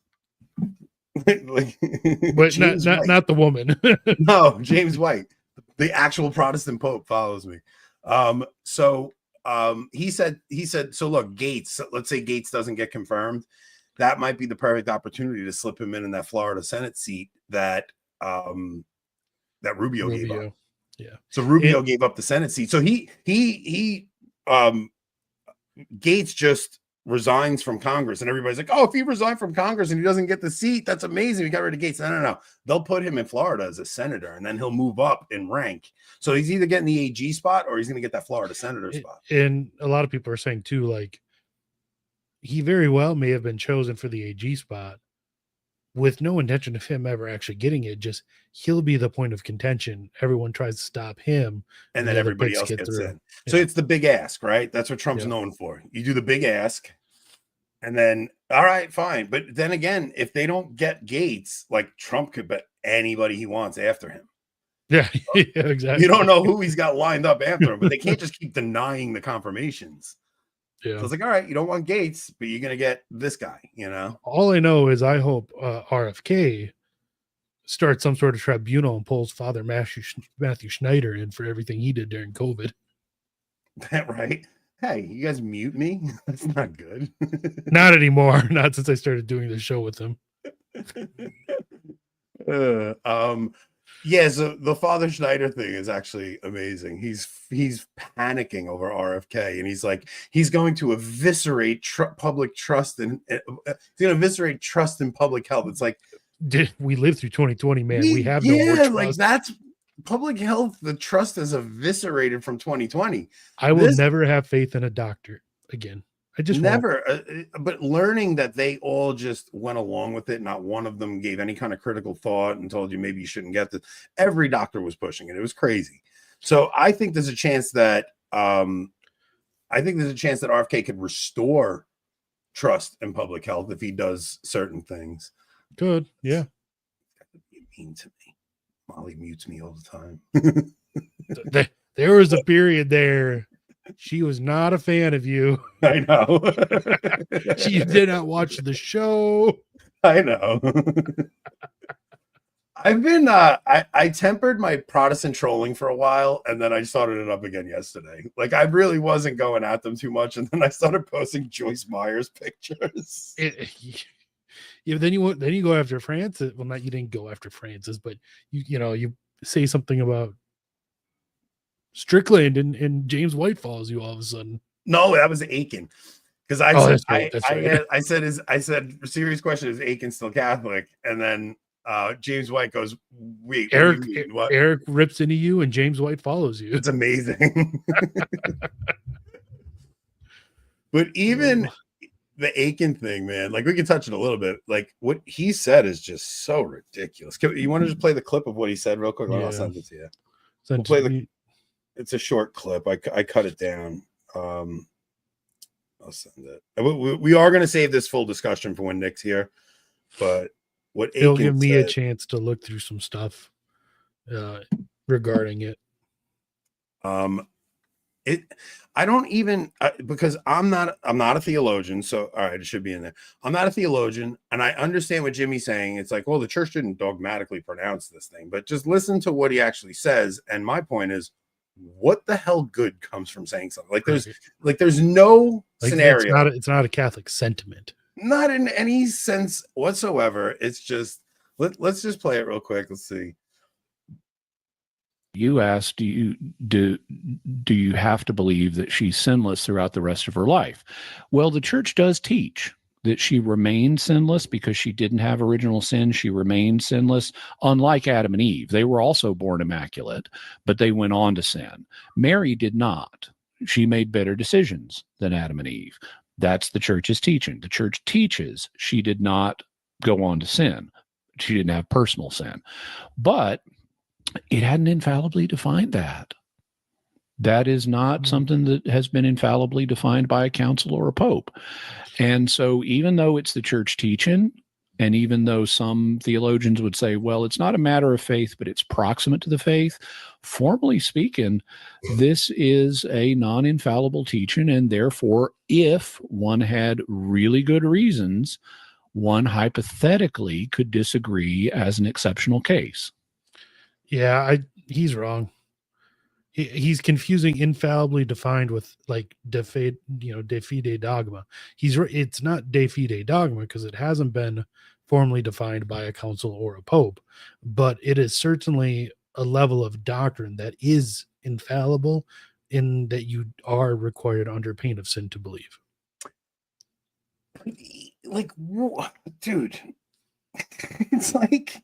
But not the woman. No, James White, the actual Protestant Pope follows me. He said, so look, Gates, let's say Gates doesn't get confirmed. That might be the perfect opportunity to slip him in that Florida Senate seat that Rubio gave up. Yeah. So Rubio gave up the Senate seat. So Gates just resigns from Congress, and everybody's like, oh, if he resigned from Congress and he doesn't get the seat, that's amazing. We got rid of Gates. No. They'll put him in Florida as a senator, and then he'll move up in rank. So he's either getting the AG spot or he's going to get that Florida senator spot. And a lot of people are saying too, like, he very well may have been chosen for the AG spot with no intention of him ever actually getting it. Just he'll be the point of contention. Everyone tries to stop him, and then everybody else gets in. So it's the big ask, right? That's what Trump's known for. You do the big ask, and then all right, fine. But then again, if they don't get Gates, like Trump could bet anybody he wants after him. Yeah, exactly. You don't know who he's got lined up after him, but they can't just keep denying the confirmations. Yeah. So it's like, all right, you don't want Gates, but you're going to get this guy, you know? All I know is I hope RFK starts some sort of tribunal and pulls Father Matthew Schneider in for everything he did during COVID. That right? Hey, you guys mute me? That's not good. Not anymore. Not since I started doing the show with him. Yeah, so the Father Schneider thing is actually amazing. He's panicking over RFK, and he's like, he's going to eviscerate public trust, and he's going to eviscerate trust in public health. It's like, we lived through 2020, man. We have no more trust. Like that's public health. The trust is eviscerated from 2020. I will never have faith in a doctor again. I just never. But learning that they all just went along with it, not one of them gave any kind of critical thought and told you maybe you shouldn't get this. Every doctor was pushing it. It was crazy. So I think there's a chance that RFK could restore trust in public health if he does certain things. Good, yeah. You're mean to me. Molly mutes me all the time. There was a period there. She was not a fan of you. I know. She did not watch the show. I know. I've been I tempered my Protestant trolling for a while, and then I started it up again yesterday. Like I really wasn't going at them too much, and then I started posting Joyce Meyer's pictures. Then you go after Francis. Well, not you didn't go after Francis, but you say something about Strickland and James White follows you all of a sudden. No, that was Aiken. Because I said serious question, is Aiken still Catholic? And then James White goes, wait, Eric rips into you and James White follows you. It's amazing. But even the Aiken thing, man, like we can touch it a little bit. Like what he said is just so ridiculous. You want to just play the clip of what he said real quick? Yeah. I'll send it to you. We'll play it's a short clip. I cut it down. I'll send it. We are going to save this full discussion for when Nick's here, but what it'll give me a chance to look through some stuff regarding it. I don't even because I'm not a theologian, so all right, it should be in there. I'm not a theologian, and I understand what Jimmy's saying. It's like, well, the church didn't dogmatically pronounce this thing, but just listen to what he actually says. And my point is, what the hell good comes from saying something? There's no scenario. It's not a Catholic sentiment. Not in any sense whatsoever. It's just let's just play it real quick. Let's see. You asked, do you have to believe that she's sinless throughout the rest of her life? Well, the church does teach that she remained sinless because she didn't have original sin. She remained sinless, unlike Adam and Eve. They were also born immaculate, but they went on to sin. Mary did not. She made better decisions than Adam and Eve. That's the church's teaching. The church teaches she did not go on to sin. She didn't have personal sin. But it hadn't infallibly defined that. That is not something that has been infallibly defined by a council or a pope. And so even though it's the church teaching, and even though some theologians would say, well, it's not a matter of faith, but it's proximate to the faith, formally speaking, this is a non-infallible teaching. And therefore, if one had really good reasons, one hypothetically could disagree as an exceptional case. Yeah, he's wrong. He's confusing infallibly defined with like de fide dogma. It's not de fide dogma because it hasn't been formally defined by a council or a pope, but it is certainly a level of doctrine that is infallible in that you are required under pain of sin to believe. Like, dude, it's like,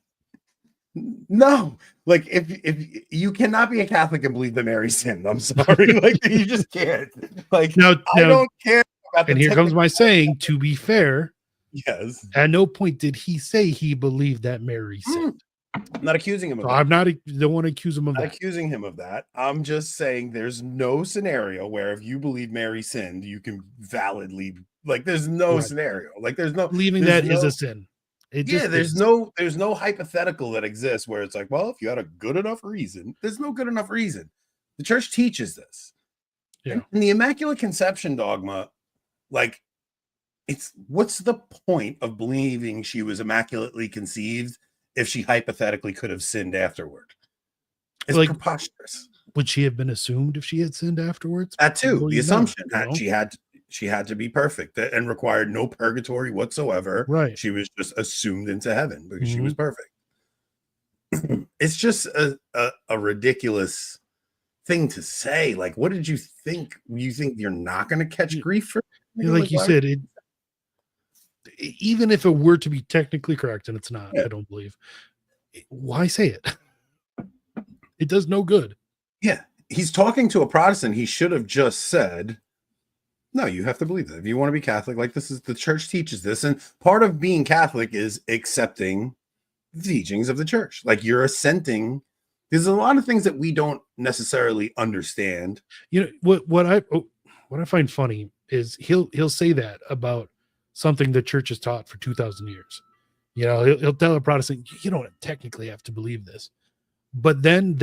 no, like if you cannot be a Catholic and believe that Mary sinned, I'm sorry, like you just can't. Like, I don't care about. And here comes my saying. To be fair, yes, at no point did he say he believed that Mary sinned. I'm not accusing him of that. I'm not. Don't want to accuse him of that. Accusing him of that. I'm just saying there's no scenario where if you believe Mary sinned, you can validly, like, there's no scenario. Like, there's no believing that is a sin. There's no hypothetical that exists where it's like, well, if you had a good enough reason, there's no good enough reason. The church teaches this. Yeah. And the Immaculate Conception dogma, like, what's the point of believing she was immaculately conceived if she hypothetically could have sinned afterward? It's like preposterous. Would she have been assumed if she had sinned afterwards? That too. The assumption that she had to be perfect and required no purgatory whatsoever. Right. She was just assumed into heaven because she was perfect. It's just a ridiculous thing to say. Like, what did you think? You think you're not going to catch grief for? Like you said, even if it were to be technically correct, and it's not, I don't believe. Why say it? It does no good. Yeah. He's talking to a Protestant. He should have just said, no, you have to believe that. If you want to be Catholic, like, this is the church teaches this. And part of being Catholic is accepting the teachings of the church. Like, you're assenting. There's a lot of things that we don't necessarily understand. You know, what I find funny is he'll say that about something the church has taught for 2,000 years. You know, he'll tell a Protestant, you don't technically have to believe this. But then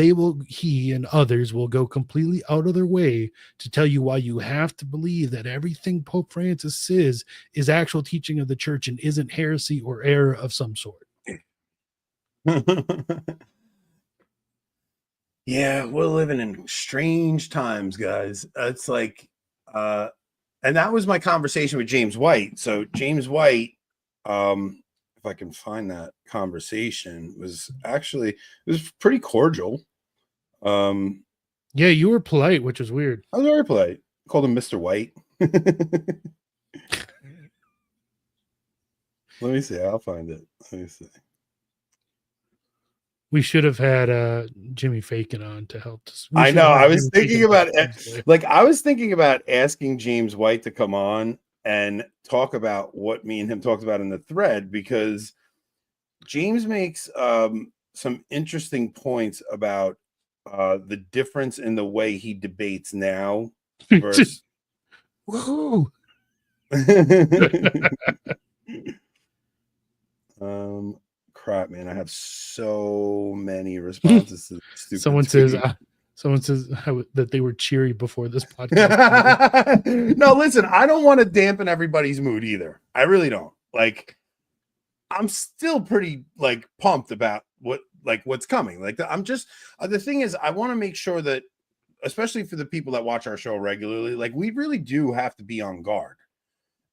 he and others will go completely out of their way to tell you why you have to believe that everything Pope Francis says is actual teaching of the church and isn't heresy or error of some sort. Yeah, we're living in strange times, guys. It's like, and that was my conversation with James White. So James White, if I can find that conversation, was pretty cordial. Yeah, you were polite, which is weird. I was very polite. I called him Mr. White. Let me see. I'll find it. Let me see. We should have had Jimmy Fakin on to help us. I know. I was thinking about asking James White to come on and talk about what me and him talked about in the thread, because James makes some interesting points about the difference in the way he debates now versus whoa. Crap, man, I have so many responses to stupid someone says that they were cheery before this podcast. No, listen, I don't want to dampen everybody's mood either. I really don't. Like, I'm still pretty like pumped about what's coming. Like, I'm just the thing is, I want to make sure that especially for the people that watch our show regularly, like we really do have to be on guard.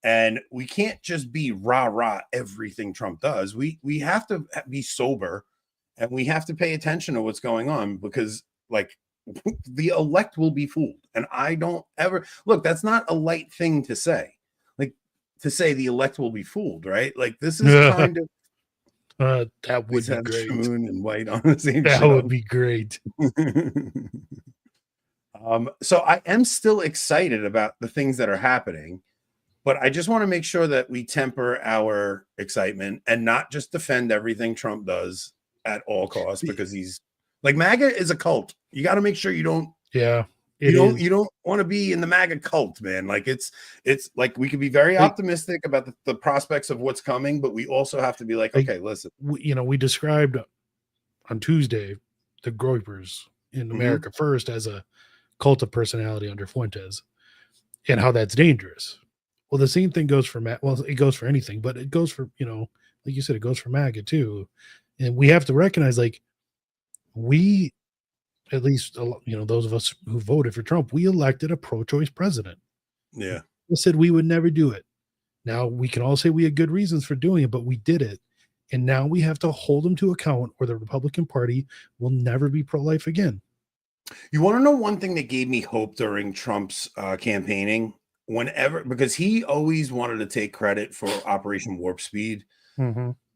And we can't just be rah-rah everything Trump does. We have to be sober, and we have to pay attention to what's going on, because like the elect will be fooled. And I don't ever look, that's not a light thing to say. Like to say the elect will be fooled, right? Like this is kind of that would be great. Moon and white on the same that show. Would be great. So I am still excited about the things that are happening, but I just want to make sure that we temper our excitement and not just defend everything Trump does at all costs, because he's like, MAGA is a cult. You got to make sure you don't. Yeah. You don't want to be in the MAGA cult, man. Like it's like we could be very optimistic about the prospects of what's coming, but we also have to be like, okay, listen. We described on Tuesday the Groypers in America First as a cult of personality under Fuentes, and how that's dangerous. Well, the same thing goes for it goes for anything, but it goes for, like you said, it goes for MAGA too. And we have to recognize, like, we, at least, those of us who voted for Trump, we elected a pro-choice president. Yeah. We said we would never do it. Now, we can all say we had good reasons for doing it, but we did it. And now we have to hold them to account, or the Republican Party will never be pro-life again. You want to know one thing that gave me hope during Trump's campaigning? Because he always wanted to take credit for Operation Warp Speed.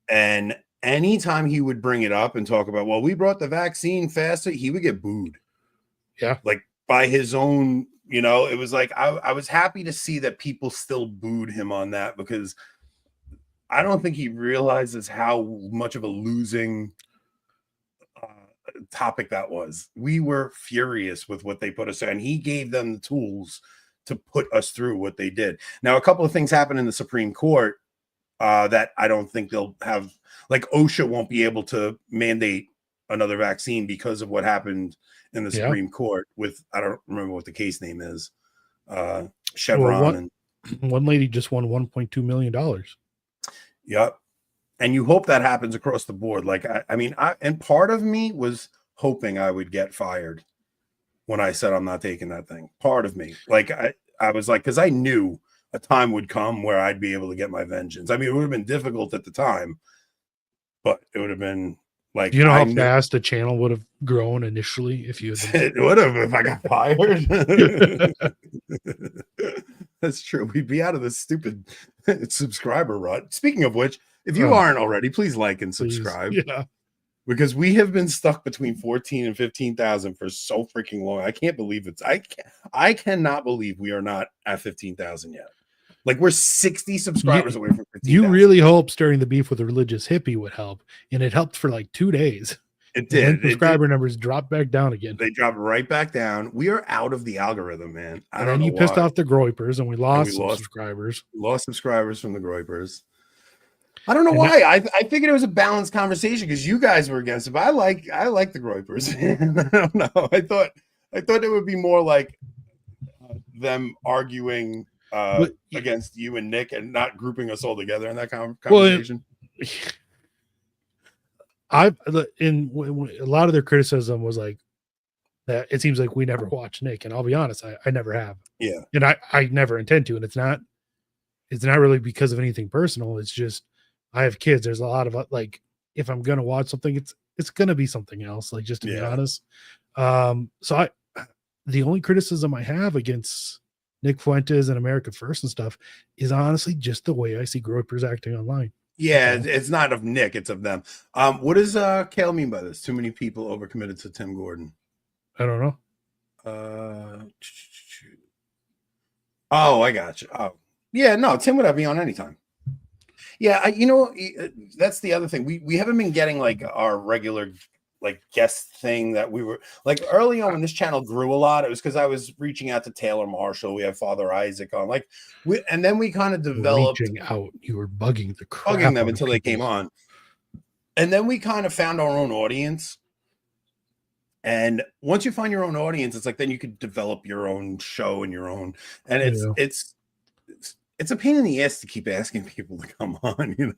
And anytime he would bring it up and talk about, well, we brought the vaccine faster, he would get booed. Yeah. Like by his own, it was like, I was happy to see that people still booed him on that, because I don't think he realizes how much of a losing topic that was. We were furious with what they put us through, and he gave them the tools to put us through what they did. Now, a couple of things happened in the Supreme Court that I don't think they'll have, like OSHA won't be able to mandate another vaccine because of what happened in the Supreme Court with, I don't remember what the case name is, Chevron. One lady just won $1.2 million. Yep. And you hope that happens across the board. Like, and part of me was hoping I would get fired when I said I'm not taking that thing. Part of me, like, I was like, because I knew a time would come where I'd be able to get my vengeance. I mean, it would have been difficult at the time, but it would have been like, you know how fast the channel would have grown initially if you had it would have if I got fired. That's true. We'd be out of this stupid subscriber rut. Speaking of which, if you aren't already, please like and subscribe. Yeah. Because we have been stuck between 14 and 15,000 for so freaking long. I can't believe I cannot believe we are not at 15,000 yet. Like, we're 60 subscribers away from 15,000. You really hope starting the beef with a religious hippie would help, and it helped for like 2 days. It did. And subscriber numbers dropped back down again. They dropped right back down. We are out of the algorithm, man. And then you pissed off the Groypers, and we lost subscribers. Lost subscribers from the Groypers. I don't know why. I figured it was a balanced conversation because you guys were against it, but I like the Groypers. I don't know. I thought it would be more like them arguing against you and Nick and not grouping us all together in that conversation. A lot of their criticism was like that. It seems like we never watch Nick, and I'll be honest, I never have. Yeah, and I never intend to, and it's not really because of anything personal. It's just I have kids. There's a lot of like, if I'm gonna watch something, it's gonna be something else. Like, just to be honest. So the only criticism I have against Nick Fuentes and America First and stuff is honestly just the way I see Groypers acting online. Yeah, it's not of Nick, it's of them. What does Kale mean by this? Too many people overcommitted to Tim Gordon. I don't know. Oh, I got you. Oh, yeah, no, Tim would have me on anytime. Yeah, that's the other thing. We haven't been getting like our regular like guest thing that we were like early on when this channel grew a lot. It was because I was reaching out to Taylor Marshall. We have Father Isaac on, and then we kind of developed reaching out. You were bugging them until they came on, and then we kind of found our own audience. And once you find your own audience, it's like then you could develop your own show and your own. And it's a pain in the ass to keep asking people to come on, and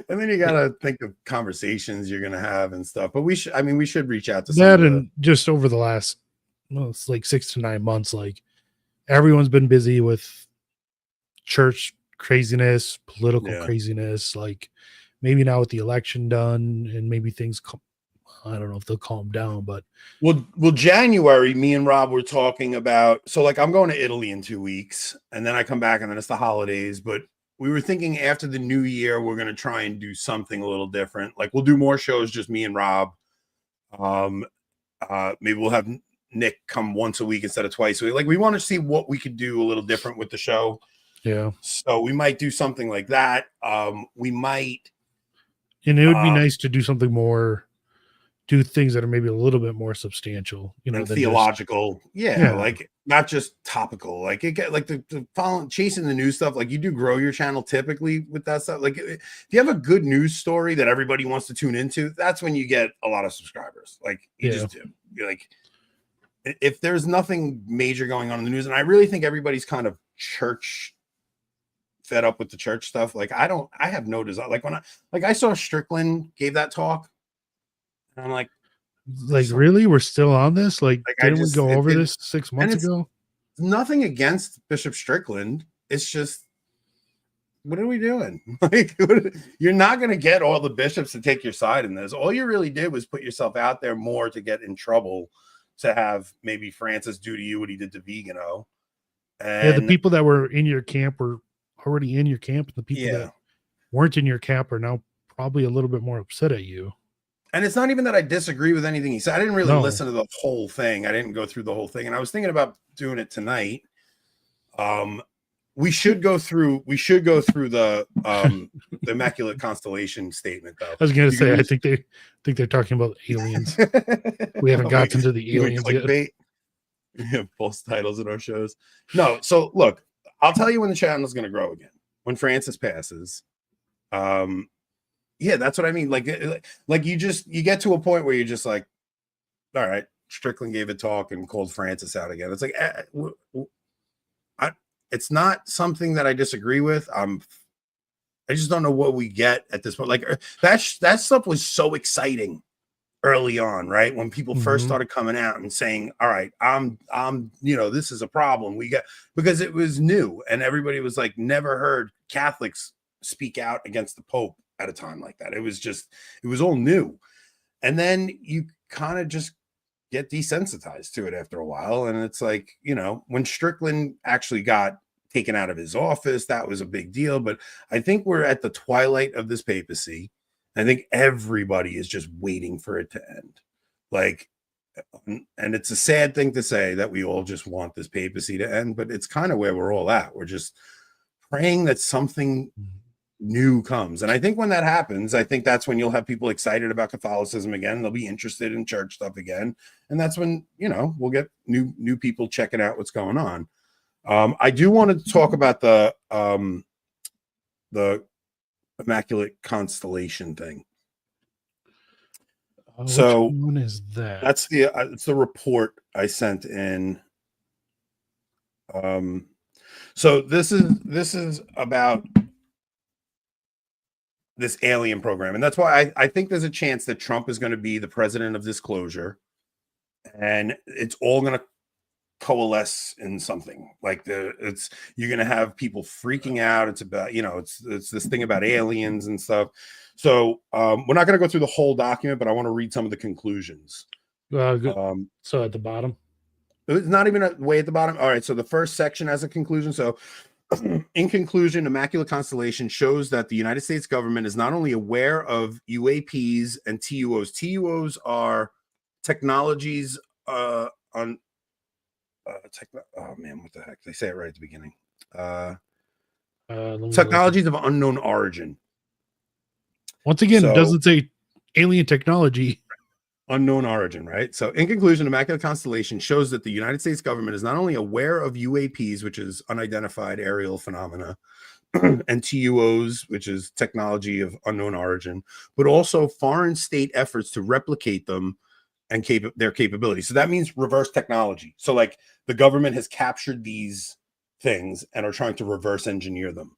then you got to think of conversations you're going to have and stuff. But we should reach out to that. And just over the last well, it's like 6 to 9 months. Like everyone's been busy with church craziness, political craziness. Like maybe now with the election done, and maybe things. I don't know if they'll calm down, but well, January, me and Rob were talking about. So like I'm going to Italy in 2 weeks, and then I come back, and then it's the holidays. But we were thinking after the new year, we're going to try and do something a little different. Like we'll do more shows, just me and Rob. Maybe we'll have Nick come once a week instead of twice a week. Like we want to see what we could do a little different with the show. Yeah. So we might do something like that. We might. And it would be nice to do something more, do things that are maybe a little bit more substantial, you know, theological. Like not just topical. Like it get like the following chasing the news stuff. Like you do grow your channel typically with that stuff. Like if you have a good news story that everybody wants to tune into, that's when you get a lot of subscribers. Like you just do. You're like, if there's nothing major going on in the news, and I really think everybody's kind of church fed up with the church stuff. Like I have no desire. Like when I saw Strickland gave that talk, and I'm like really, we're still on this? Like didn't we go over this 6 months ago? Nothing against Bishop Strickland. It's just, what are we doing? Like you're not going to get all the bishops to take your side in this. All you really did was put yourself out there more to get in trouble, to have maybe Francis do to you what he did to Vigano. And the people that were in your camp were already in your camp, and the people that weren't in your camp are now probably a little bit more upset at you. And it's not even that I disagree with anything he said. I didn't really listen to the whole thing. I didn't go through the whole thing, and I was thinking about doing it tonight. We should go through the Immaculate Constellation statement, though. I was going to say, I think they're talking about aliens. We haven't gotten to the aliens yet. We have false titles in our shows. No, so look, I'll tell you when the channel is going to grow again. When Francis passes. That's what I mean. Like you get to a point where you're just like, all right, Strickland gave a talk and called Francis out again. It's like, it's not something that I disagree with. I just don't know what we get at this point. Like that stuff was so exciting early on, right? When people first started coming out and saying, all right, I'm this is a problem. Because it was new, and everybody was like, never heard Catholics speak out against the Pope at a time like that. It was all new. And then you kind of just get desensitized to it after a while. And it's like, when Strickland actually got taken out of his office, that was a big deal. But I think we're at the twilight of this papacy. I think everybody is just waiting for it to end. Like, and it's a sad thing to say that we all just want this papacy to end, but it's kind of where we're all at. We're just praying that something new comes. And I think when that happens, I think that's when you'll have people excited about Catholicism again. They'll be interested in church stuff again. And that's when, we'll get new people checking out what's going on. I do want to talk about the Immaculate Constellation thing. So which one is that? That's it's the report I sent in. So this is about this alien program, and that's why I think there's a chance that Trump is going to be the president of disclosure, and it's all going to coalesce in something like you're going to have people freaking out. It's about it's this thing about aliens and stuff. So we're not going to go through the whole document, but I want to read some of the conclusions. So at the bottom, it's not even way at the bottom. All right, so the first section has a conclusion. So in conclusion, Immaculate Constellation shows that the United States government is not only aware of UAPs and TUOs. TUOs are technologies what the heck? They say it right at the beginning. Technologies of unknown origin. Once again, it doesn't say alien technology. Unknown origin, right? So in conclusion, Immaculate Constellation shows that the United States government is not only aware of UAPs, which is unidentified aerial phenomena, and TUOs, which is technology of unknown origin, but also foreign state efforts to replicate them and their capabilities. So that means reverse technology. So like the government has captured these things and are trying to reverse engineer them.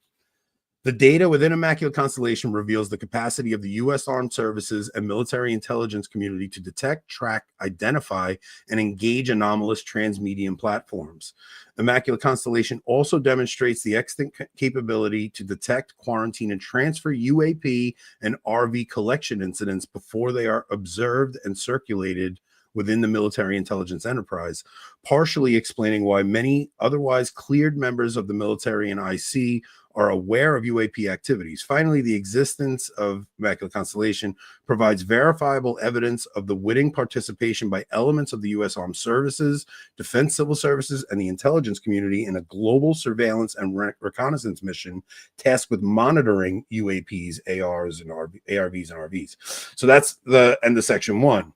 The data within Immaculate Constellation reveals the capacity of the U.S. Armed Services and military intelligence community to detect, track, identify, and engage anomalous transmedium platforms. Immaculate Constellation also demonstrates the extant capability to detect, quarantine, and transfer UAP and RV collection incidents before they are observed and circulated within the military intelligence enterprise, partially explaining why many otherwise cleared members of the military and IC are aware of UAP activities. Finally, the existence of Immaculate Constellation provides verifiable evidence of the witting participation by elements of the U.S. Armed Services, Defense Civil Services, and the intelligence community in a global surveillance and reconnaissance mission tasked with monitoring UAPs, ARVs, and RVs. So that's the end of section 1.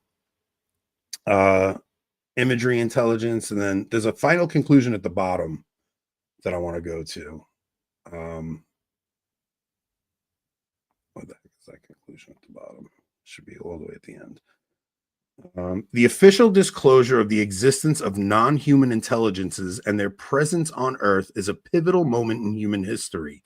Imagery intelligence, and then there's a final conclusion at the bottom that I want to go to. What the heck is that conclusion at the bottom? Should be all the way at the end. The official disclosure of the existence of non-human intelligences and their presence on Earth is a pivotal moment in human history.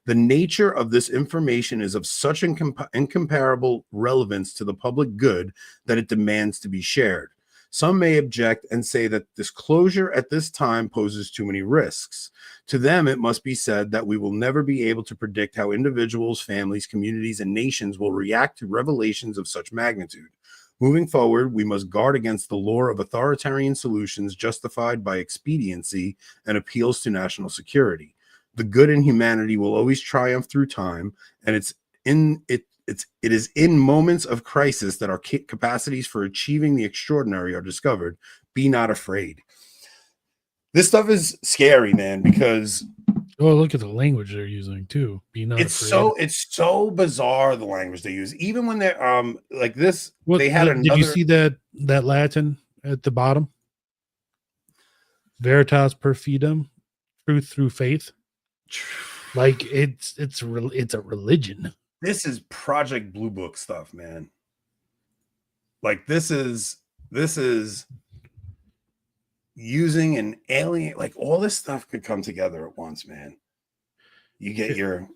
The nature of this information is of such incomparable relevance to the public good that it demands to be shared. Some may object and say that disclosure at this time poses too many risks. To them, it must be said that we will never be able to predict how individuals, families, communities, and nations will react to revelations of such magnitude. Moving forward, we must guard against the lure of authoritarian solutions justified by expediency and appeals to national security. The good in humanity will always triumph through time, and it is in moments of crisis that our capacities for achieving the extraordinary are discovered. Be not afraid. This stuff is scary, man, because look at the language they're using too. Be not afraid. It's so bizarre, the language they use. Even when they're like this, they had another. Did you see that Latin at the bottom? Veritas per fidem, truth through faith. Like it's a religion. This is Project Blue Book stuff, man. Like this is using an alien, like all this stuff could come together at once, man. You get your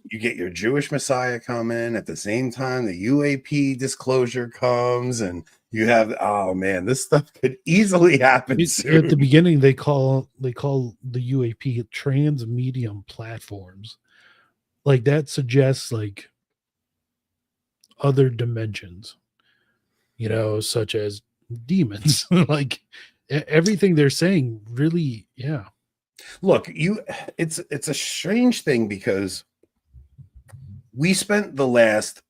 Jewish Messiah coming at the same time the UAP disclosure comes, and you have, oh man, this stuff could easily happen soon. At the beginning, they call the UAP transmedium platforms. Like that suggests like other dimensions, such as demons. Like everything they're saying really, yeah. Look, it's a strange thing because we spent the last,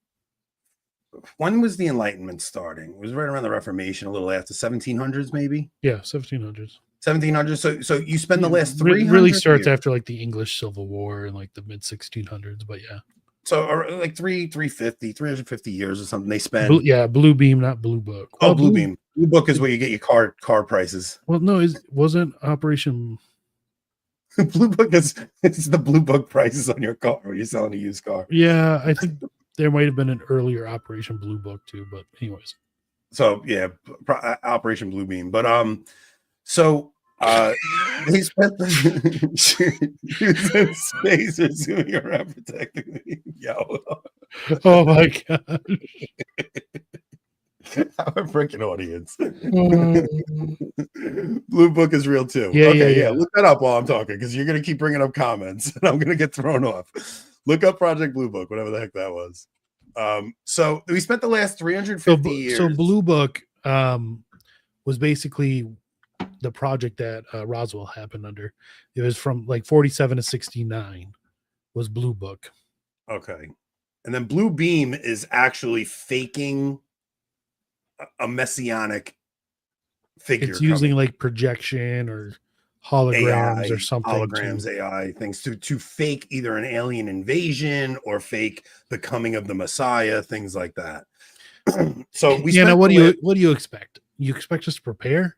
when was the Enlightenment starting? It was right around the Reformation, a little after 1700s, maybe. Yeah, 1700s. 1700s. So you spend the last 300 really starts years. After like the English Civil War in like the mid 1600s, but yeah. So like 350 years or something they spend. Blue Beam, not Blue Book. Oh, Blue Beam. Blue Book is where you get your car prices. Well, no, wasn't Operation Blue Book is the Blue Book prices on your car when you're selling a used car. Yeah, I think there might have been an earlier Operation Blue Book too, but anyways. So yeah, Operation Blue Beam. But they spent using space or zooming around protecting me. Yo. Oh my gosh. Our freaking audience. Blue Book is real too. Yeah, okay, yeah. Look that up while I'm talking because you're gonna keep bringing up comments and I'm gonna get thrown off. Look up Project Blue Book, whatever the heck that was. So we spent the last 350 years. So Blue Book was basically the project that Roswell happened under. It was from like 47 to 69 was Blue Book. Okay. And then Blue Beam is actually faking a messianic figure. It's using like projection or holograms AI, or something. Holograms, AI things to fake either an alien invasion or fake the coming of the Messiah, things like that. So we now what do you expect? You expect us to prepare?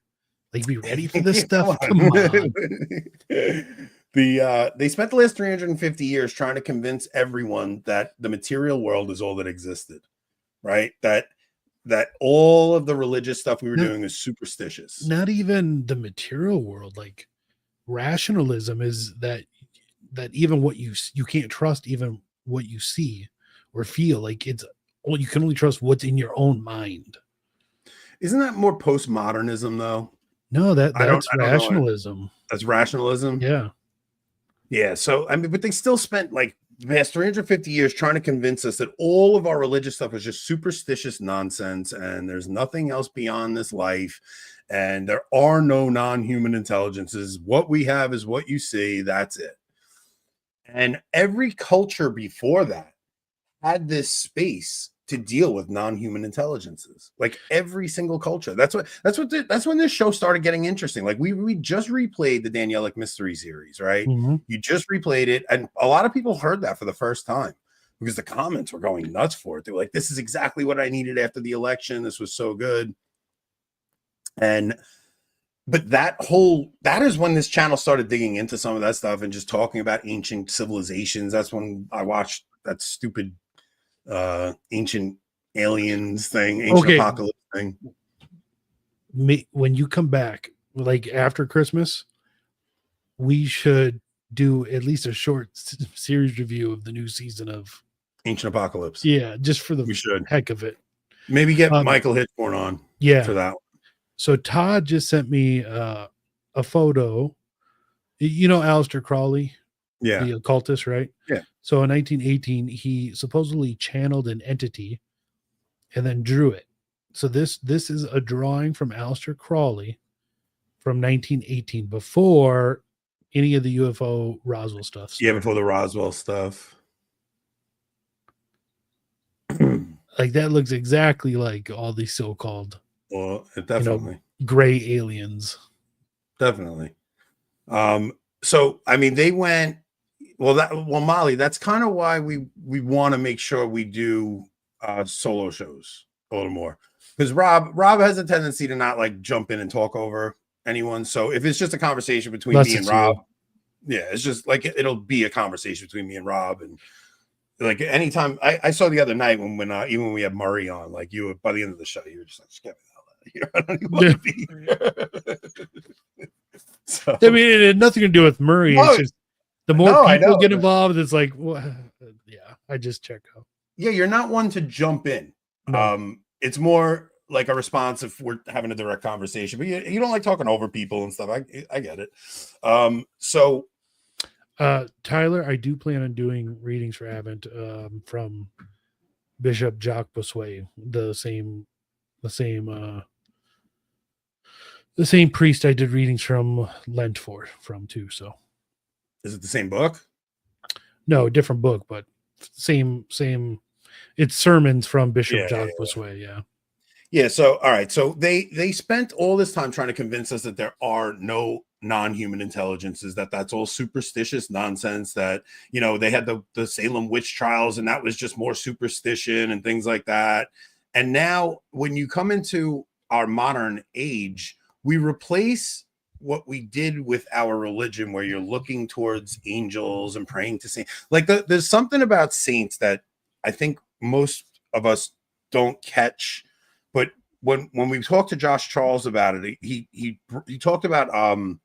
Like be ready for this stuff? Come on. They spent the last 350 years trying to convince everyone that the material world is all that existed, right? That all of the religious stuff we were doing is superstitious. Not even the material world. Like rationalism is that even what you can't trust even what you see or feel. Like you can only trust what's in your own mind. Isn't that more postmodernism though? No, that's I don't rationalism. That's rationalism. Yeah. Yeah. So, I mean, but they still spent like the past 350 years trying to convince us that all of our religious stuff is just superstitious nonsense and there's nothing else beyond this life. And there are no non-human intelligences. What we have is what you see. That's it. And every culture before that had this space to deal with non-human intelligences. Like every single culture. That's when this show started getting interesting. Like we just replayed the Danielic Mystery series, right? Mm-hmm. You just replayed it, and a lot of people heard that for the first time because the comments were going nuts for it. They were like, "This is exactly what I needed after the election. This was so good." But that is when this channel started digging into some of that stuff and just talking about ancient civilizations. That's when I watched that stupid ancient aliens thing, ancient apocalypse thing. When you come back, like after Christmas, we should do at least a short series review of the new season of Ancient Apocalypse. Yeah, just for the heck of it. Maybe get Michael Hitchborn on. Yeah, for that one. So Todd just sent me a photo. You know Aleister Crowley, the occultist, right? Yeah. So in 1918, he supposedly channeled an entity and then drew it. So this is a drawing from Aleister Crowley from 1918, before any of the UFO Roswell stuff started. Yeah, before the Roswell stuff. Like that looks exactly like all these so-called definitely gray aliens. Definitely. So I mean they went Molly, that's kind of why we want to make sure we do solo shows a little more, because Rob has a tendency to not like jump in and talk over anyone. So if it's just a conversation between me and Rob, it's just like it'll be a conversation between me and Rob. And like anytime I saw the other night when even when we had Murray on, like you were, by the end of the show you were just like, just get me the hell out of here. I don't even want to be here. So, I mean, it had nothing to do with Murray. It's just the more people get involved, it's like, I just check out. Yeah, you're not one to jump in. No. It's more like a response if we're having a direct conversation, but you don't like talking over people and stuff. I get it. So Tyler, I do plan on doing readings for Advent from Bishop Jacques Bossuet, the same priest I did readings from Lent from too. So is it the same book? No, different book, but same. It's sermons from Bishop Jacques Bossuet. Yeah. Yeah. So, all right. So they spent all this time trying to convince us that there are no non-human intelligences, that's all superstitious nonsense, that, they had the Salem witch trials and that was just more superstition and things like that. And now when you come into our modern age, we replace what we did with our religion, where you're looking towards angels and praying to saints. Like there's something about saints that I think most of us don't catch. But when we talked to Josh Charles about it, he talked about how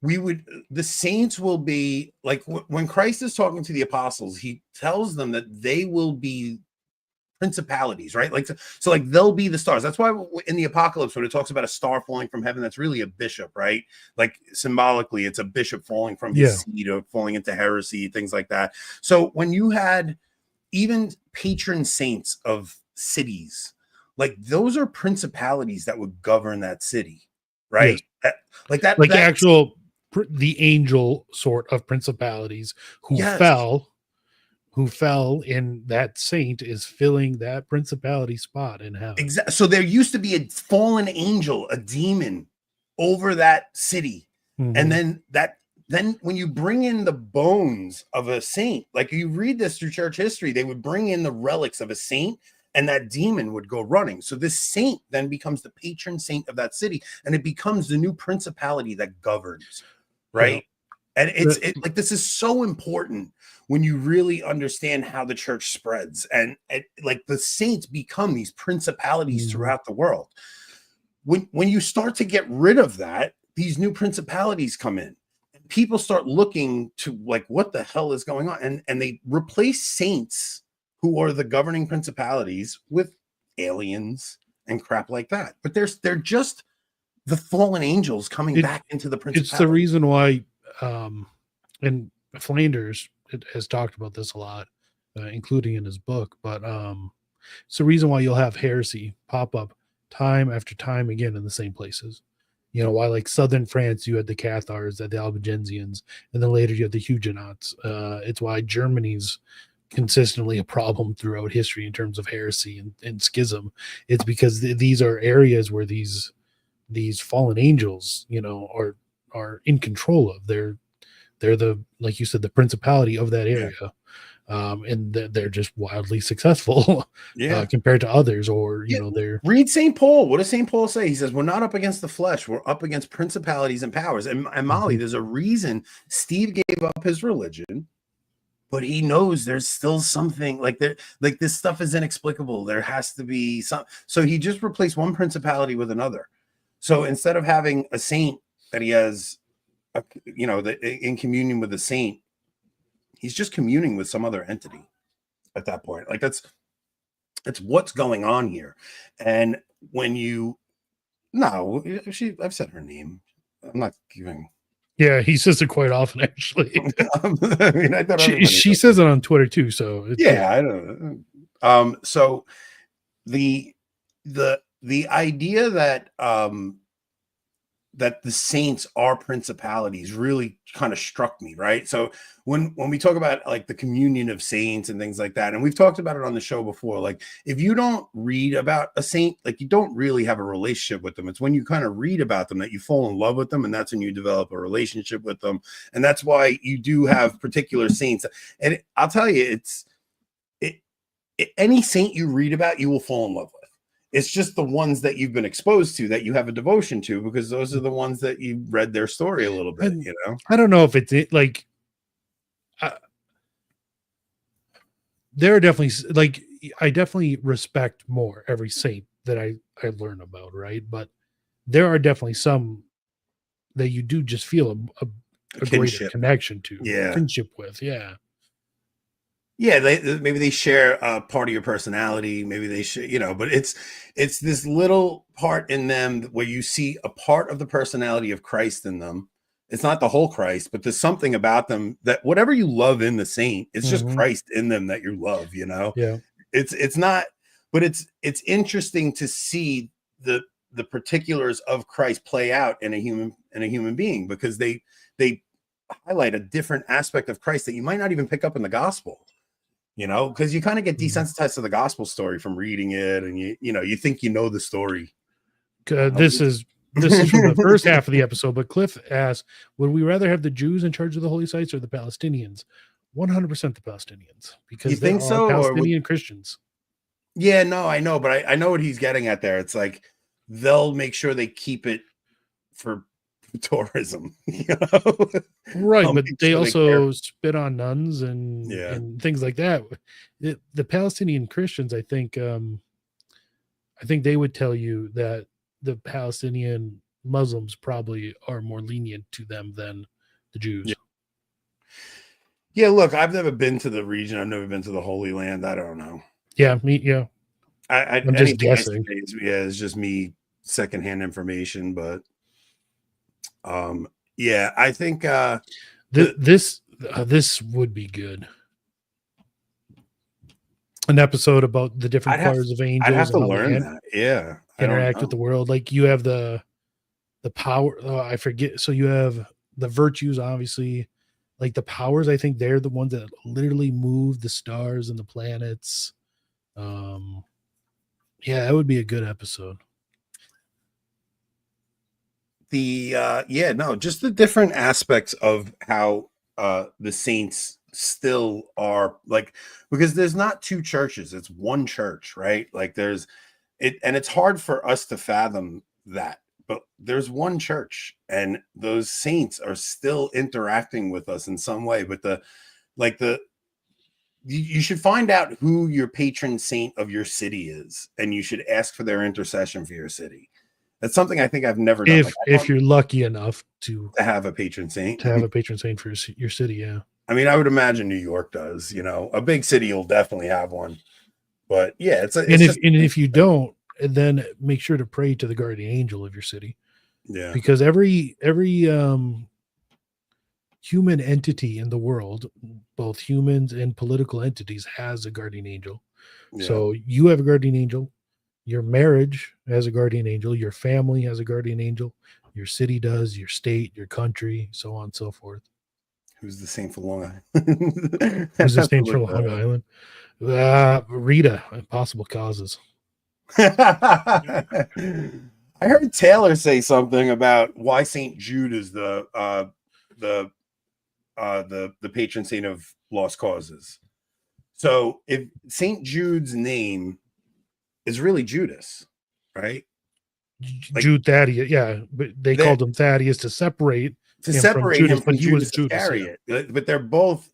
the saints will be like, when Christ is talking to the apostles, he tells them that they will be principalities, right? Like, so like they'll be the stars. That's why in the apocalypse, when it talks about a star falling from heaven, that's really a bishop, right? Like symbolically, it's a bishop falling from his seat or falling into heresy, things like that. So when you had even patron saints of cities, like those are principalities that would govern that city, right? Yes. The angel sort of principalities who fell in that saint is filling that principality spot in heaven. Exactly. So there used to be a fallen angel, a demon over that city. Mm-hmm. And then when you bring in the bones of a saint, like you read this through church history, they would bring in the relics of a saint and that demon would go running. So this saint then becomes the patron saint of that city, and it becomes the new principality that governs, right? Yeah. And it's like, this is so important when you really understand how the church spreads, and like the saints become these principalities throughout the world. When you start to get rid of that, these new principalities come in. people start looking to like, what the hell is going on? And they replace saints who are the governing principalities with aliens and crap like that. But they're just the fallen angels coming back into the principality. It's the reason why, and Flanders has talked about this a lot, including in his book, but it's the reason why you'll have heresy pop up time after time again in the same places. You know, why like southern France, you had the Cathars, the Albigensians, and then later you had the Huguenots. It's why Germany's consistently a problem throughout history in terms of heresy and schism. It's because these are areas where these fallen angels, you know, are in control of. They're the, like you said, the principality of that area. Yeah. And they're just wildly successful compared to others, or, you know, they're... Read St. Paul. What does St. Paul say? He says, we're not up against the flesh. We're up against principalities and powers. And Molly, there's a reason Steve gave up his religion, but he knows there's still something like this stuff is inexplicable. There has to be some. So he just replaced one principality with another. So instead of having a saint that he has, in communion with a saint, he's just communing with some other entity at that point. Like that's what's going on here. And when I've said her name. I'm not giving. Yeah, he says it quite often, actually. I mean, I thought she says it on Twitter too. So I don't know. So the idea that that the saints are principalities really kind of struck me, right? So when we talk about like the communion of saints and things like that, and we've talked about it on the show before, like if you don't read about a saint, like you don't really have a relationship with them. It's when you kind of read about them that you fall in love with them, and that's when you develop a relationship with them. And that's why you do have particular saints. And I'll tell you, any saint you read about, you will fall in love with. It's just the ones that you've been exposed to that you have a devotion to, because those are the ones that you read their story a little bit, you know? I don't know if it's like, there are definitely, like, I definitely respect more every saint that I learn about, right? But there are definitely some that you do just feel a greater connection to, kinship with. Yeah. Yeah, maybe they share a part of your personality. Maybe they share, but it's this little part in them where you see a part of the personality of Christ in them. It's not the whole Christ, but there's something about them that whatever you love in the saint, it's just Christ in them that you love, Yeah. It's not, but it's interesting to see the particulars of Christ play out in a human being, because they highlight a different aspect of Christ that you might not even pick up in the gospel. Because you kind of get desensitized to the gospel story from reading it, and you think you know the story. This is from the first half of the episode, but Cliff asked, would we rather have the Jews in charge of the holy sites or the Palestinians? 100% the Palestinians, because they are Palestinian Christians. Yeah, no, I know, but I know what he's getting at there. It's like they'll make sure they keep it for tourism, right? But they also spit on nuns and things like that. The Palestinian Christians, I think they would tell you that the Palestinian Muslims probably are more lenient to them than the Jews. Yeah, look, I've never been to the region. I've never been to the Holy Land. I don't know. Yeah, I'm just guessing. It's just me secondhand information, but I think this would be good. An episode about the different colors of angels. I'd have to learn that. Yeah, interact with the world. Like you have the power. I forget. So you have the virtues, obviously. Like the powers, I think they're the ones that literally move the stars and the planets. Yeah, that would be a good episode. Just the different aspects of how the saints still are, like, because there's not two churches, it's one church, right? Like there's it, and it's hard for us to fathom that, but there's one church and those saints are still interacting with us in some way. But you should find out who your patron saint of your city is, and you should ask for their intercession for your city. That's something I think I've never done. If you're lucky enough to have a patron saint, for your city, yeah. I mean, I would imagine New York does. A big city will definitely have one. But yeah, if you don't, then make sure to pray to the guardian angel of your city. Yeah, because every human entity in the world, both humans and political entities, has a guardian angel. Yeah. So you have a guardian angel. Your marriage has a guardian angel. Your family has a guardian angel. Your city does. Your state, your country, so on and so forth. Who's the saint for Long Island? Who's the saint for Long Island? Rita, Impossible Causes. I heard Taylor say something about why St. Jude is the patron saint of lost causes. So if St. Jude's name is really Judas, right? Jude Thaddeus, yeah, but they called him Thaddeus to separate him from Judas, but he was Judas Iscariot. Yeah. But they're both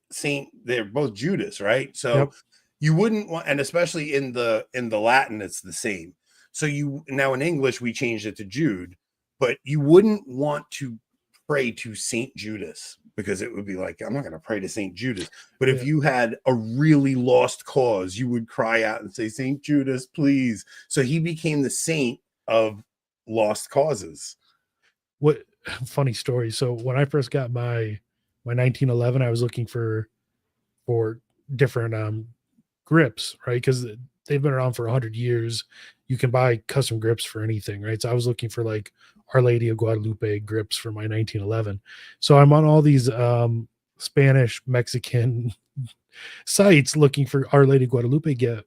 Judas, right? So you wouldn't want, and especially in the Latin, it's the same. So now in English we changed it to Jude, but you wouldn't want to pray to Saint Judas, because it would be like, I'm not going to pray to Saint Judas. But if you had a really lost cause, you would cry out and say, Saint Judas, please. So he became the saint of lost causes. What funny story. So when I first got my 1911, I was looking for different grips, right? Because they've been around for 100 years. You can buy custom grips for anything, right? So I was looking for like Our Lady of Guadalupe grips for my 1911. So I'm on all these Spanish, Mexican sites looking for Our Lady of Guadalupe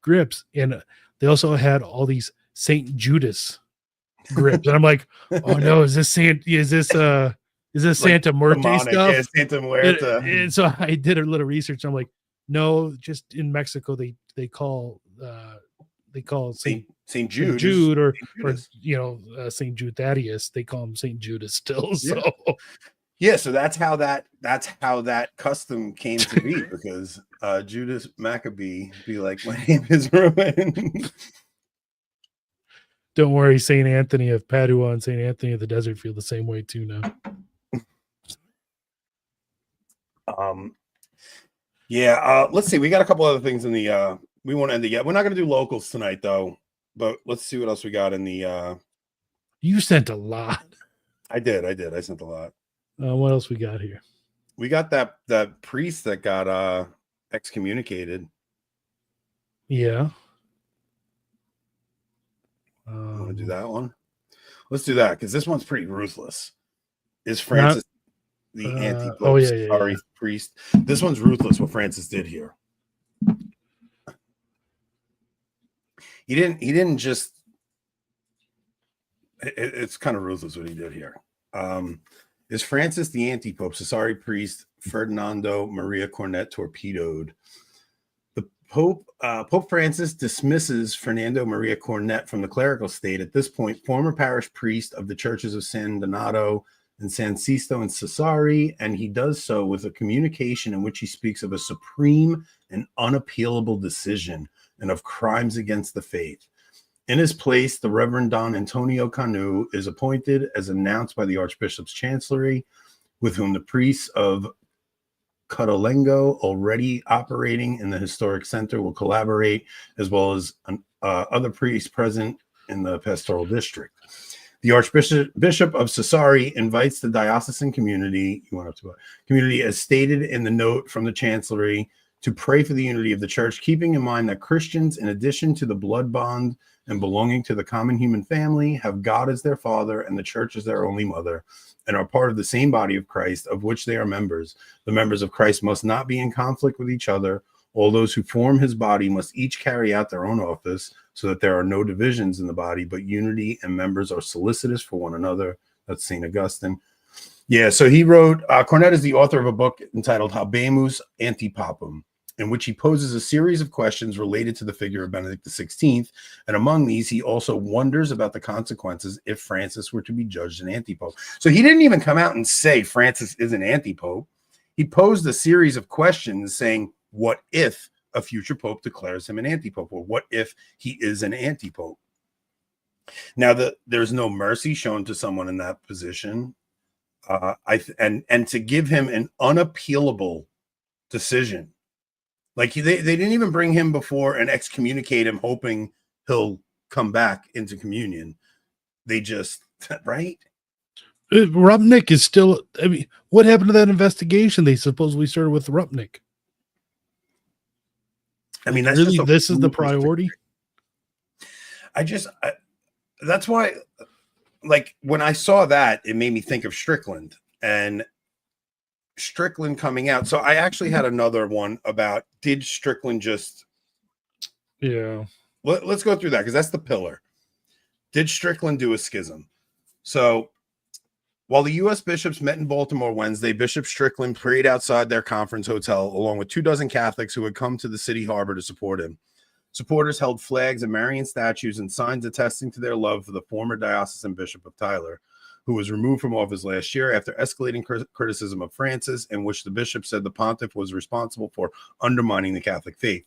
grips, and they also had all these Saint Judas grips, and I'm like, oh no, is this Santa Muerte demonic, stuff? Yeah, Santa Muerte. And so I did a little research. I'm like, no, just in Mexico they call Saint Jude or Saint Jude Thaddeus. They call him Saint Judas still. So so that's how that custom came to be, because Judas Maccabee be like, my name is ruined. Don't worry, Saint Anthony of Padua and Saint Anthony of the Desert feel the same way too now. Let's see. We got a couple other things in the we won't end it yet. We're not going to do locals tonight though, but let's see what else we got in the You sent a lot. I did. I sent a lot. What else we got here? We got that priest that got excommunicated. Yeah. Want to do that one? Let's do that, because this one's pretty ruthless. Is Francis the anti-pope priest? This one's ruthless, what Francis did here. He didn't just it's kind of ruthless what he did here. Is Francis the anti-pope Cesare priest Ferdinando Maria Cornet torpedoed? Pope Francis dismisses Fernando Maria Cornet from the clerical state. At this point, former parish priest of the churches of San Donato and San Sisto and Cesare, and he does so with a communication in which he speaks of a supreme and unappealable decision and of crimes against the faith. In his place, the Reverend Don Antonio Canu is appointed as announced by the Archbishop's Chancellery, with whom the priests of Cotolengo, already operating in the historic center, will collaborate, as well as other priests present in the pastoral district. The Archbishop of Cesare invites the diocesan community, as stated in the note from the Chancellery, to pray for the unity of the church, keeping in mind that Christians, in addition to the blood bond and belonging to the common human family, have God as their father and the church as their only mother, and are part of the same body of Christ, of which they are members. The members of Christ must not be in conflict with each other. All those who form his body must each carry out their own office, so that there are no divisions in the body, but unity, and members are solicitous for one another. That's St. Augustine. Yeah, so he wrote, Cornet is the author of a book entitled Habemus Antipapam, in which he poses a series of questions related to the figure of Benedict XVI. And among these, he also wonders about the consequences if Francis were to be judged an antipope. So he didn't even come out and say Francis is an antipope. He posed a series of questions saying, what if a future pope declares him an antipope? Or what if he is an antipope? Now there's no mercy shown to someone in that position. And to give him an unappealable decision. Like they didn't even bring him before and excommunicate him, hoping he'll come back into communion. They just, right? Rupnik is still, I mean, what happened to that investigation they supposedly started with Rupnik? I mean, that's really, this is the priority. That's why, like, when I saw that, it made me think of Strickland and Strickland coming out. So I actually had another one about, did Strickland just, let's go through that, because that's the pillar. Did Strickland do a schism? So while the U.S. bishops met in Baltimore Wednesday, Bishop Strickland prayed outside their conference hotel along with 24 Catholics who had come to the city harbor to support him. Supporters held flags and Marian statues and signs attesting to their love for the former diocesan bishop of Tyler, who was removed from office last year after escalating criticism of Francis, in which the bishop said the pontiff was responsible for undermining the Catholic faith.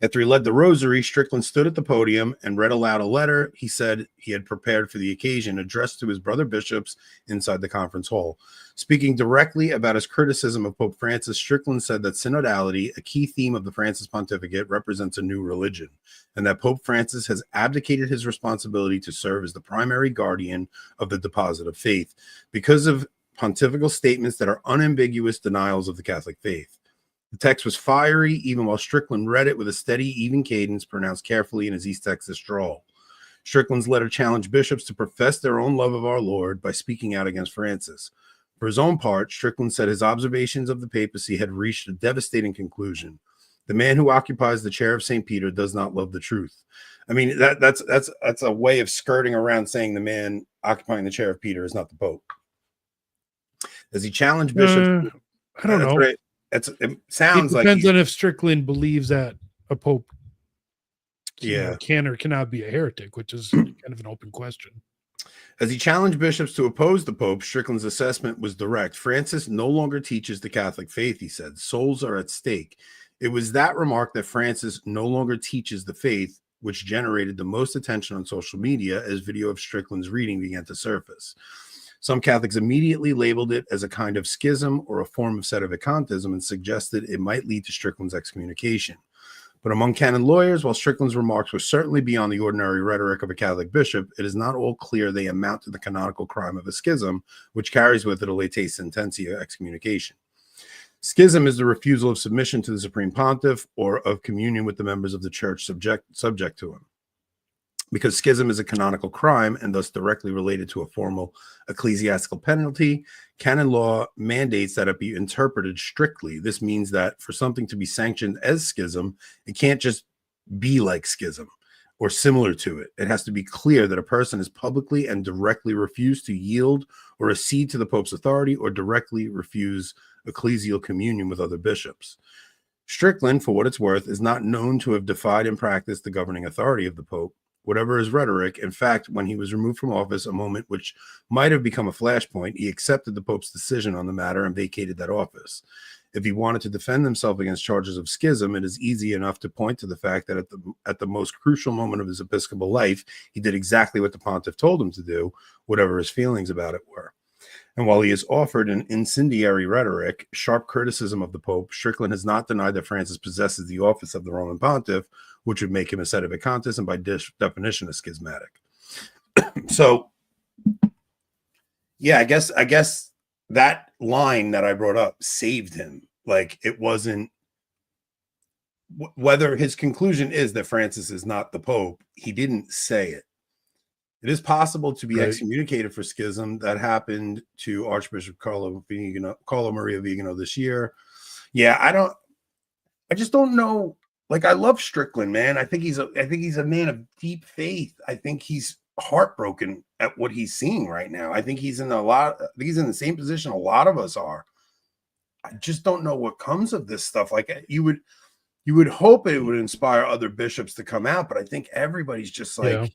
After he led the rosary, Strickland stood at the podium and read aloud a letter he said he had prepared for the occasion, addressed to his brother bishops inside the conference hall. Speaking directly about his criticism of Pope Francis, Strickland said that synodality, a key theme of the Francis pontificate, represents a new religion, and that Pope Francis has abdicated his responsibility to serve as the primary guardian of the deposit of faith because of pontifical statements that are unambiguous denials of the Catholic faith. The text was fiery, even while Strickland read it with a steady, even cadence pronounced carefully in his East Texas drawl. Strickland's letter challenged bishops to profess their own love of our Lord by speaking out against Francis. For his own part, Strickland said his observations of the papacy had reached a devastating conclusion. The man who occupies the chair of St. Peter does not love the truth. I mean, that's a way of skirting around saying the man occupying the chair of Peter is not the Pope. As he challenged bishops, I don't know. Right. It sounds like depends on if Strickland believes that a pope can or cannot be a heretic, which is kind of an open question. As he challenged bishops to oppose the Pope, Strickland's assessment was direct. Francis no longer teaches the Catholic faith, he said. Souls are at stake. It was that remark that Francis no longer teaches the faith which generated the most attention on social media as video of Strickland's reading began to surface. Some Catholics immediately labeled it as a kind of schism or a form of sedevacantism and suggested it might lead to Strickland's excommunication. But among canon lawyers, while Strickland's remarks were certainly beyond the ordinary rhetoric of a Catholic bishop, it is not all clear they amount to the canonical crime of a schism, which carries with it a latae sententia excommunication. Schism is the refusal of submission to the Supreme Pontiff or of communion with the members of the church subject to him. Because schism is a canonical crime and thus directly related to a formal ecclesiastical penalty, canon law mandates that it be interpreted strictly. This means that for something to be sanctioned as schism, it can't just be like schism or similar to it. It has to be clear that a person has publicly and directly refused to yield or accede to the Pope's authority or directly refuse ecclesial communion with other bishops. Strickland, for what it's worth, is not known to have defied in practice the governing authority of the Pope. Whatever his rhetoric, in fact, when he was removed from office, a moment which might have become a flashpoint, he accepted the Pope's decision on the matter and vacated that office. If he wanted to defend himself against charges of schism, it is easy enough to point to the fact that at the most crucial moment of his episcopal life, he did exactly what the pontiff told him to do, whatever his feelings about it were. And while he has offered an incendiary rhetoric, sharp criticism of the Pope, Strickland has not denied that Francis possesses the office of the Roman pontiff, which would make him a sedevacantist and by definition a schismatic. So, yeah, I guess that line that I brought up saved him. Like, it wasn't whether his conclusion is that Francis is not the Pope, he didn't say it. It is possible to be excommunicated for schism. That happened to Archbishop Carlo Maria Vigano this year. Yeah, I just don't know. Like, I love Strickland, man. I think he's a man of deep faith. I think he's heartbroken at what he's seeing right now. I think he's in the same position a lot of us are. I just don't know what comes of this stuff. Like, you would hope it would inspire other bishops to come out, but I think everybody's just like,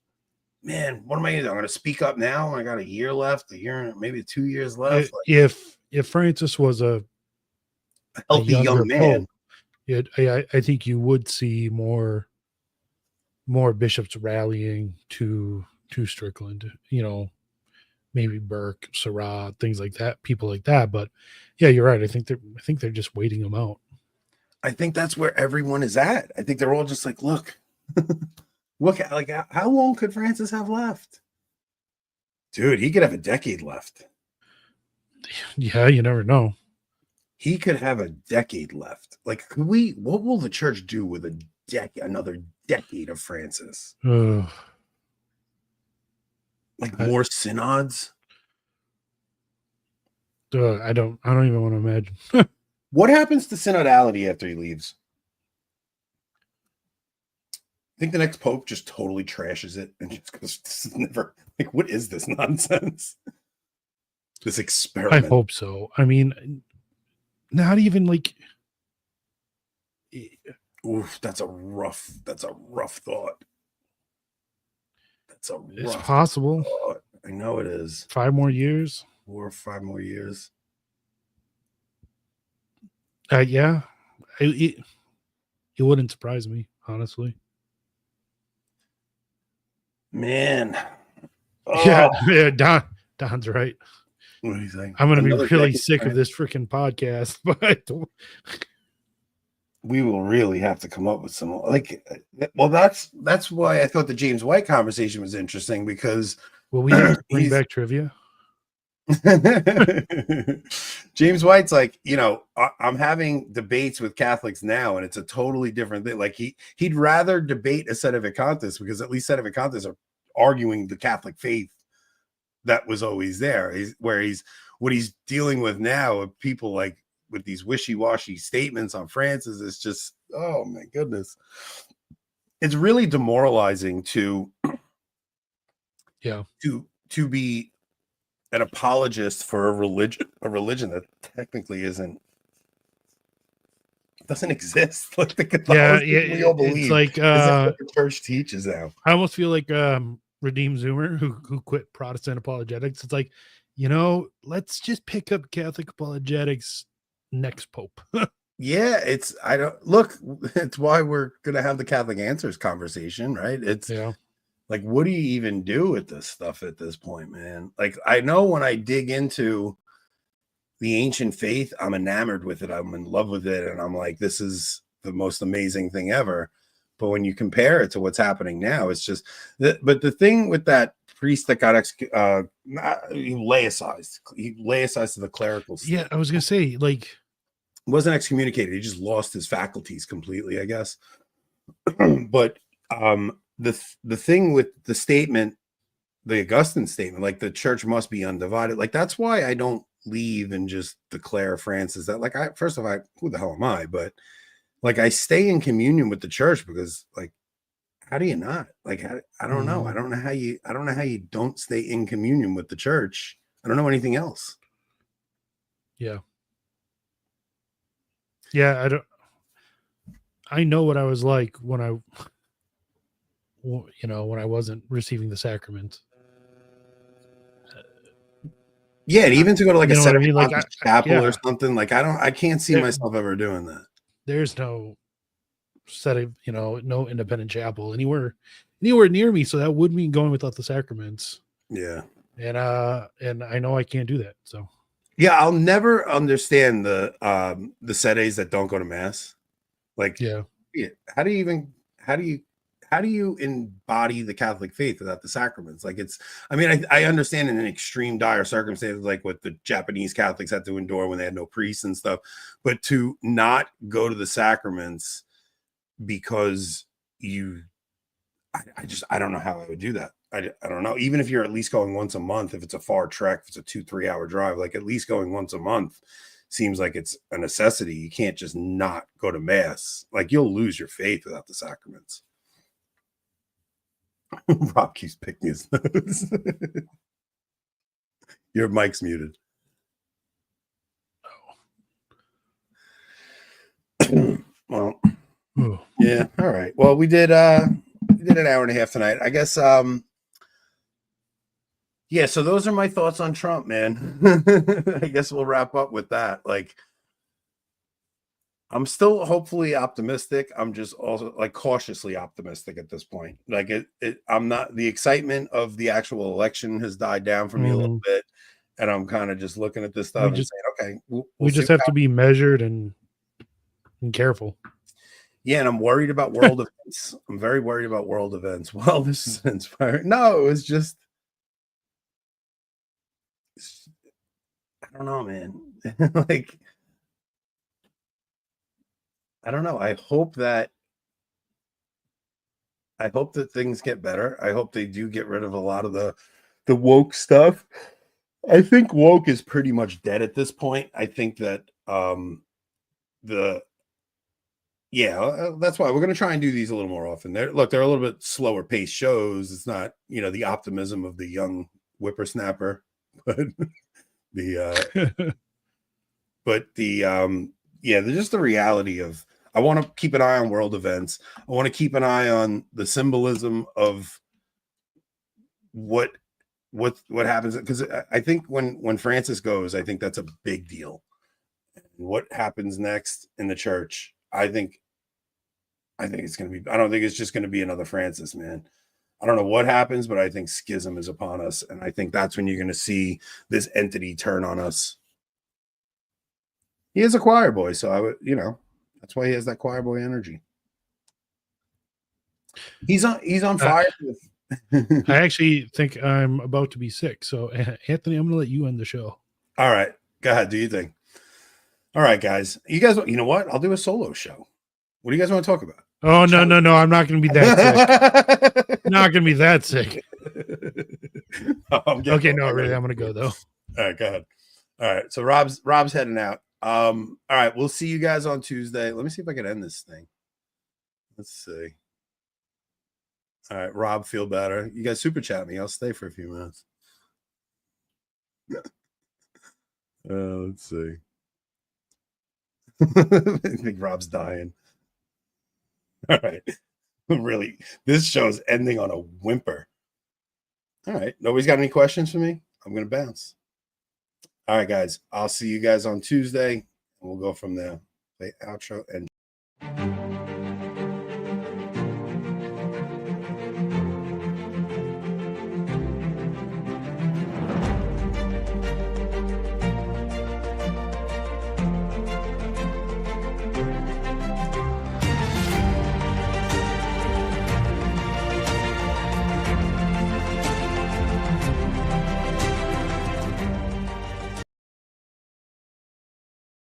man, what am I going to do? I'm going to speak up now. I got a year left, maybe 2 years left. If Francis was a healthy young man, Pope, I think you would see more more bishops rallying to Strickland, maybe Burke, Surratt, things like that, people like that. But yeah, you're right. I think they're just waiting them out. I think that's where everyone is at. I think they're all just like, look, like how long could Francis have left? Dude, he could have a decade left. Yeah, you never know. He could have a decade left. Like, what will the church do with another decade of Francis? Like more synods? I don't even want to imagine. What happens to synodality after he leaves? I think the next pope just totally trashes it and just goes, this is never, like, what is this nonsense? This experiment. I hope so. I mean, not even like. Oof, that's a rough thought. It's possible. Thought. I know it is. 5 more years. 4 or 5 more years. Yeah, it wouldn't surprise me, honestly. Man. Oh. Yeah, Don's right. What do you think? I'm going to be really sick of this freaking podcast, but we will really have to come up with some, like, well, that's why I thought the James White conversation was interesting, because we have to bring back trivia. James White's like, I'm having debates with Catholics now, and it's a totally different thing. Like he'd rather debate a sedevacantists, because at least sedevacantists are arguing the Catholic faith that was always there. What he's dealing with now of people like with these wishy-washy statements on Francis is just, oh my goodness. It's really demoralizing to be an apologist for a religion that technically doesn't exist. Like the Catholicism we all believe. It's like what the church teaches now. I almost feel like Redeemed Zoomer who quit Protestant apologetics. It's like, let's just pick up Catholic apologetics next pope. Yeah, it's why we're gonna have the Catholic Answers conversation, right? It's like, what do you even do with this stuff at this point, man? Like, I know when I dig into the ancient faith, I'm enamored with it. I'm in love with it. And I'm like, this is the most amazing thing ever. But when you compare it to what's happening now, it's just, but the thing with that priest that got he laicized to the clerical state. Yeah, I was going to say, like, wasn't excommunicated. He just lost his faculties completely, I guess. But, the thing with the statement, the Augustine statement, like the church must be undivided. Like, that's why I don't leave and just declare Francis that, like, first of all, who the hell am I? But like, I stay in communion with the church, because, like, how do you not? Like, I don't know. I don't know how you don't stay in communion with the church. I don't know anything else. Yeah. Yeah. I know what I was like when I wasn't receiving the sacrament. Yeah, and even to go to like a chapel or yeah. something, like I can't see myself ever doing that. There's no no independent chapel anywhere near me, so that would mean going without the sacraments. Yeah. And I know I can't do that. So yeah, I'll never understand the sedes that don't go to mass. Like, how do you embody the Catholic faith without the sacraments? Like, I understand in an extreme dire circumstances, like what the Japanese Catholics had to endure when they had no priests and stuff, but to not go to the sacraments because I don't know how I would do that. I don't know. Even if you're at least going once a month, if it's a far trek, if it's a 2-3 hour drive, like at least going once a month seems like it's a necessity. You can't just not go to mass. Like, you'll lose your faith without the sacraments. Rob keeps picking his nose. Your mic's muted. Well, yeah. All right. Well, we did an hour and a half tonight. I guess. Yeah. So those are my thoughts on Trump, man. I guess we'll wrap up with that. Like, I'm still hopefully optimistic. I'm just also like cautiously optimistic at this point. Like I'm not, the excitement of the actual election has died down for me a little bit. And I'm kind of just looking at this stuff and saying, okay, we just have to be measured and careful. Yeah, and I'm worried about world events. I'm very worried about world events. Well, this is inspiring. No, it was just, I don't know, man. Like, I don't know. I hope that things get better. I hope they do get rid of a lot of the woke stuff. I think woke is pretty much dead at this point. I think that that's why we're going to try and do these a little more often. They're a little bit slower paced shows. It's not, the optimism of the young whippersnapper, but there's just the reality of, I want to keep an eye on world events. I want to keep an eye on the symbolism of what happens, because I think when Francis goes, I think that's a big deal. What happens next in the church, I think it's going to be, I don't think it's just going to be another Francis, man. I don't know what happens, but I think schism is upon us. And I think that's when you're going to see this entity turn on us. He is a choir boy, so I would, that's why he has that choir boy energy. He's on fire. I actually think I'm about to be sick. So Anthony, I'm going to let you end the show. All right, go ahead. Do your thing. All right, guys. You guys, you know what? I'll do a solo show. What do you guys want to talk about? Oh, no. I'm not going to be that sick. Not going to be that sick. Okay, no, really, I'm going to go though. All right, go ahead. All right, so Rob's heading out. All right, we'll see you guys on Tuesday. Let me see if I can end this thing. Let's see. All right, Rob, feel better. You guys super chat me. I'll stay for a few minutes. Let's see. I think Rob's dying. All right. Really, this show's ending on a whimper. All right. Nobody's got any questions for me? I'm going to bounce. All right, guys. I'll see you guys on Tuesday, and we'll go from there. The outro and